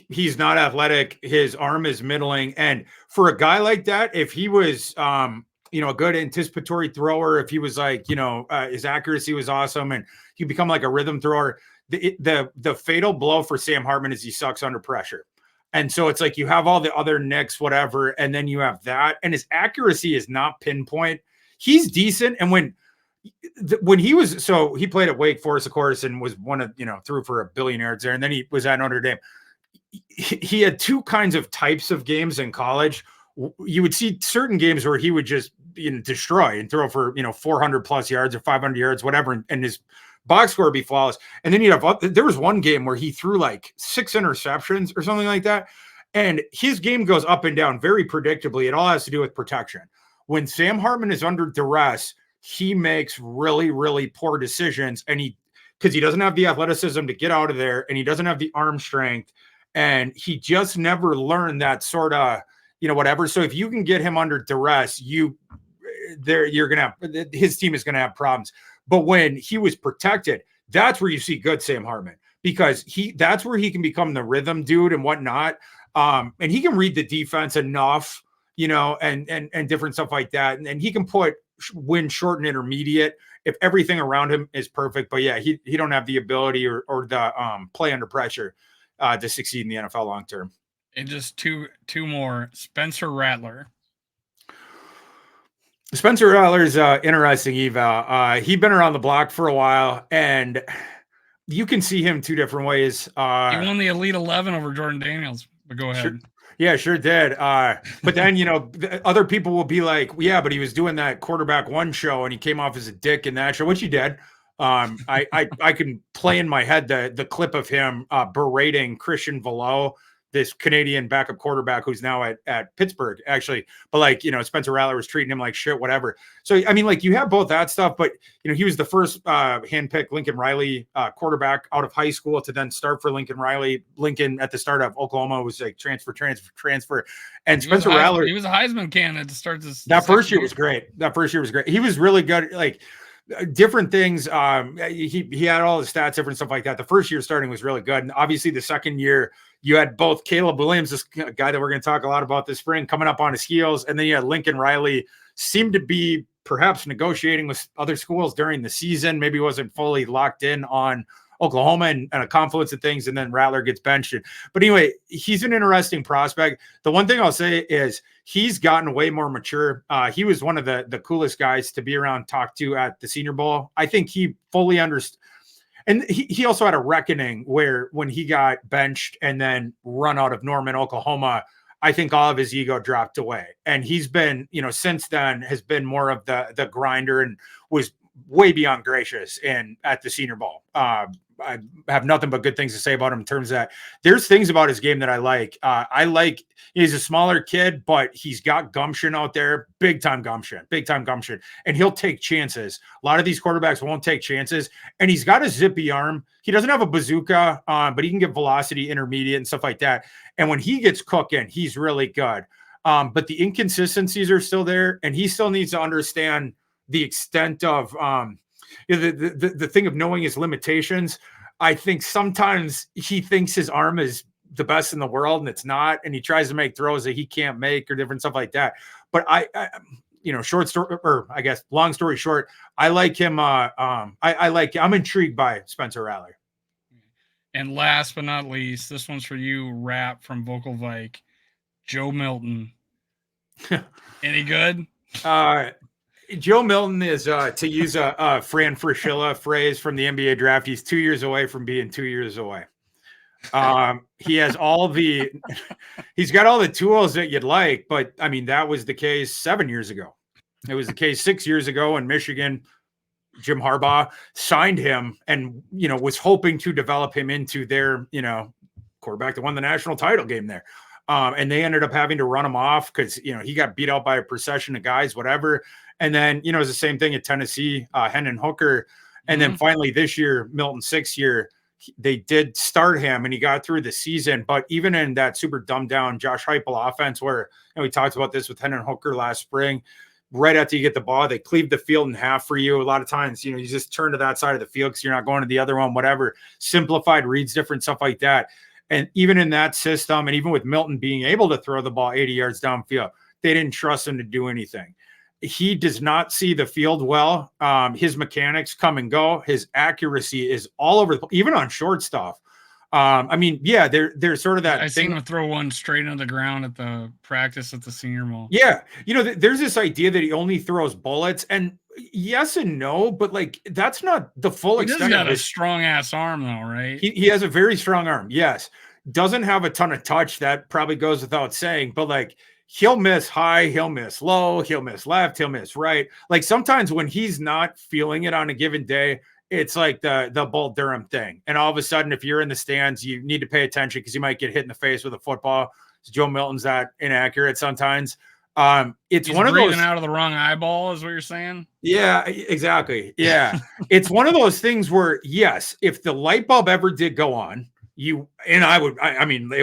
He's not athletic. His arm is middling, and for a guy like that, if he was, a good anticipatory thrower, if he was like, his accuracy was awesome, and he become like a rhythm thrower. The fatal blow for Sam Hartman is he sucks under pressure. And so it's like you have all the other nicks, whatever, and then you have that. And his accuracy is not pinpoint. He's decent. And when he was, so he played at Wake Forest, of course, and was one of, threw for 1 billion yards there. And then he was at Notre Dame. He had two kinds of types of games in college. You would see certain games where he would just destroy and throw for, 400 plus yards or 500 yards, whatever. And his box score would be flawless. And then there was one game where he threw like 6 interceptions or something like that. And his game goes up and down very predictably. It all has to do with protection. When Sam Hartman is under duress, he makes really, really poor decisions. And because he doesn't have the athleticism to get out of there, and he doesn't have the arm strength, and he just never learned that sort of, whatever. So if you can get him under duress, you're going to have, his team is going to have problems. But when he was protected, that's where you see good Sam Hartman, because that's where he can become the rhythm dude and whatnot. And he can read the defense enough, and different stuff like that. And he can win short and intermediate if everything around him is perfect. But yeah, he don't have the ability or the play under pressure to succeed in the NFL long term. And just two more. Spencer Rattler. Spencer Rattler's interesting eval. He'd been around the block for a while, and you can see him two different ways. He won the Elite 11 over Jordan Daniels, but go ahead. Sure. Yeah, sure did. But then, other people will be like, yeah, but he was doing that quarterback one show and he came off as a dick in that show, which he did. I can play in my head the clip of him berating Christian Velo, this Canadian backup quarterback who's now at Pittsburgh, actually. But Spencer Rattler was treating him like shit, whatever. So, I mean, you have both that stuff, but, he was the first handpicked Lincoln Riley quarterback out of high school to then start for Lincoln Riley. Lincoln at the start of Oklahoma was like transfer. And Spencer Rattler. He was a Heisman candidate to start this. That first year was great. He was really good. Different things. He had all the stats, different stuff like that. The first year starting was really good. And obviously the second year, you had both Caleb Williams, this guy that we're going to talk a lot about this spring, coming up on his heels. And then you had Lincoln Riley, seemed to be perhaps negotiating with other schools during the season. Maybe wasn't fully locked in on Oklahoma and a confluence of things. And then Rattler gets benched. But anyway, he's an interesting prospect. The one thing I'll say is he's gotten way more mature. He was one of the coolest guys to be around, talk to at the Senior Bowl. I think he fully understood. And he also had a reckoning where when he got benched and then run out of Norman, Oklahoma, I think all of his ego dropped away. And he's been, since then has been more of the grinder and was way beyond gracious at the Senior Bowl. I have nothing but good things to say about him in terms of that. There's things about his game that I like. He's a smaller kid, but he's got gumption out there, big time gumption. And he'll take chances. A lot of these quarterbacks won't take chances. And he's got a zippy arm. He doesn't have a bazooka, but he can get velocity intermediate and stuff like that. And when he gets cooking, he's really good. But the inconsistencies are still there, and he still needs to understand the extent of the thing of knowing his limitations. I think sometimes he thinks his arm is the best in the world and it's not, and he tries to make throws that he can't make or different stuff like that. But long story short, I like him. I'm intrigued by Spencer Rattler. And last but not least, this one's for you, Rap from Vocal Vike, Joe Milton. Any good? Joe Milton is, to use a Fran Fraschilla phrase from the NBA draft, he's 2 years away from being 2 years away. He has he's got all the tools that you'd like, but I mean, that was the case 7 years ago. It was the case 6 years ago in Michigan. Jim Harbaugh signed him and, was hoping to develop him into their, quarterback that won the national title game there. And they ended up having to run him off because, he got beat out by a procession of guys, whatever. And then, it was the same thing at Tennessee, Hendon Hooker. And then finally this year, Milton 6th year, they did start him and he got through the season. But even in that super dumbed down Josh Heupel offense where, we talked about this with Hendon Hooker last spring, right after you get the ball, they cleave the field in half for you. A lot of times, you just turn to that side of the field because you're not going to the other one, whatever. Simplified reads, different stuff like that. And even in that system, and even with Milton being able to throw the ball 80 yards downfield, they didn't trust him to do anything. He does not see the field well. His mechanics come and go. His accuracy is all over, even on short stuff. There's sort of that. I seen him throw one straight into the ground at the practice at the Senior Bowl. Yeah, there's this idea that he only throws bullets, and yes and no, but like that's not the full extent. He's got a strong ass arm, though, right? He has a very strong arm. Yes, doesn't have a ton of touch. That probably goes without saying, but like he'll miss high, he'll miss low, he'll miss left, he'll miss right. Like sometimes when he's not feeling it on a given day, it's like the Bull Durham thing. And all of a sudden, if you're in the stands, you need to pay attention because you might get hit in the face with a football. So Joe Milton's that inaccurate sometimes. He's one of those out of the wrong eyeball is what you're saying. Yeah, exactly. Yeah. It's one of those things where, yes, if the light bulb ever did go on, it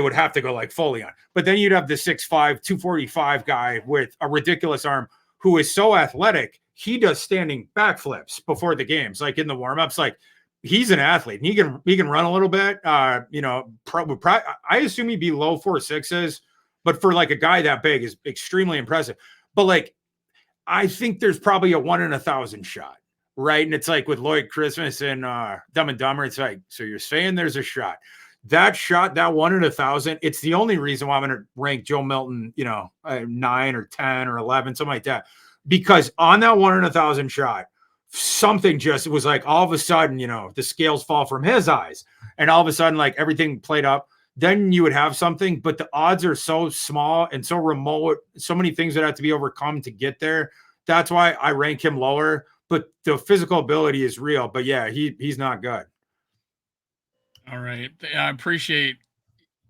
would have to go like fully on, but then you'd have the 6'5", 245 guy with a ridiculous arm who is so athletic. He does standing backflips before the games, like in the warmups. Like he's an athlete. And he can run a little bit. I assume he'd be low 4.6s, but for like a guy that big is extremely impressive. But like, I think there's probably a 1 in 1,000 shot, right? And it's like with Lloyd Christmas and Dumb and Dumber. It's like, so you're saying there's a shot. That shot, that 1 in 1,000. It's the only reason why I'm going to rank Joe Milton, 9 or 10 or 11, something like that. Because on that 1 in 1,000 shot, something just was like all of a sudden, the scales fall from his eyes, and all of a sudden, like everything played up. Then you would have something, but the odds are so small and so remote. So many things that have to be overcome to get there. That's why I rank him lower. But the physical ability is real. But yeah, he's not good. All right, I appreciate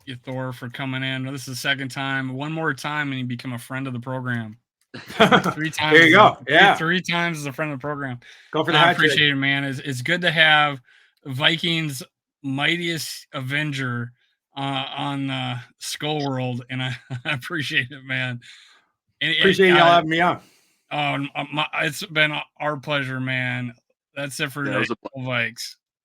you, Thor, for coming in. This is the second time. One more time, and you become a friend of the program. 3 times. There you go. Yeah, 3 times as a friend of the program. Go for that. I appreciate it, man. It's good to have Vikings' mightiest Avenger on Skull World, and I appreciate it, man. Appreciate y'all having me on. It's been our pleasure, man. That's it for today, Vikes.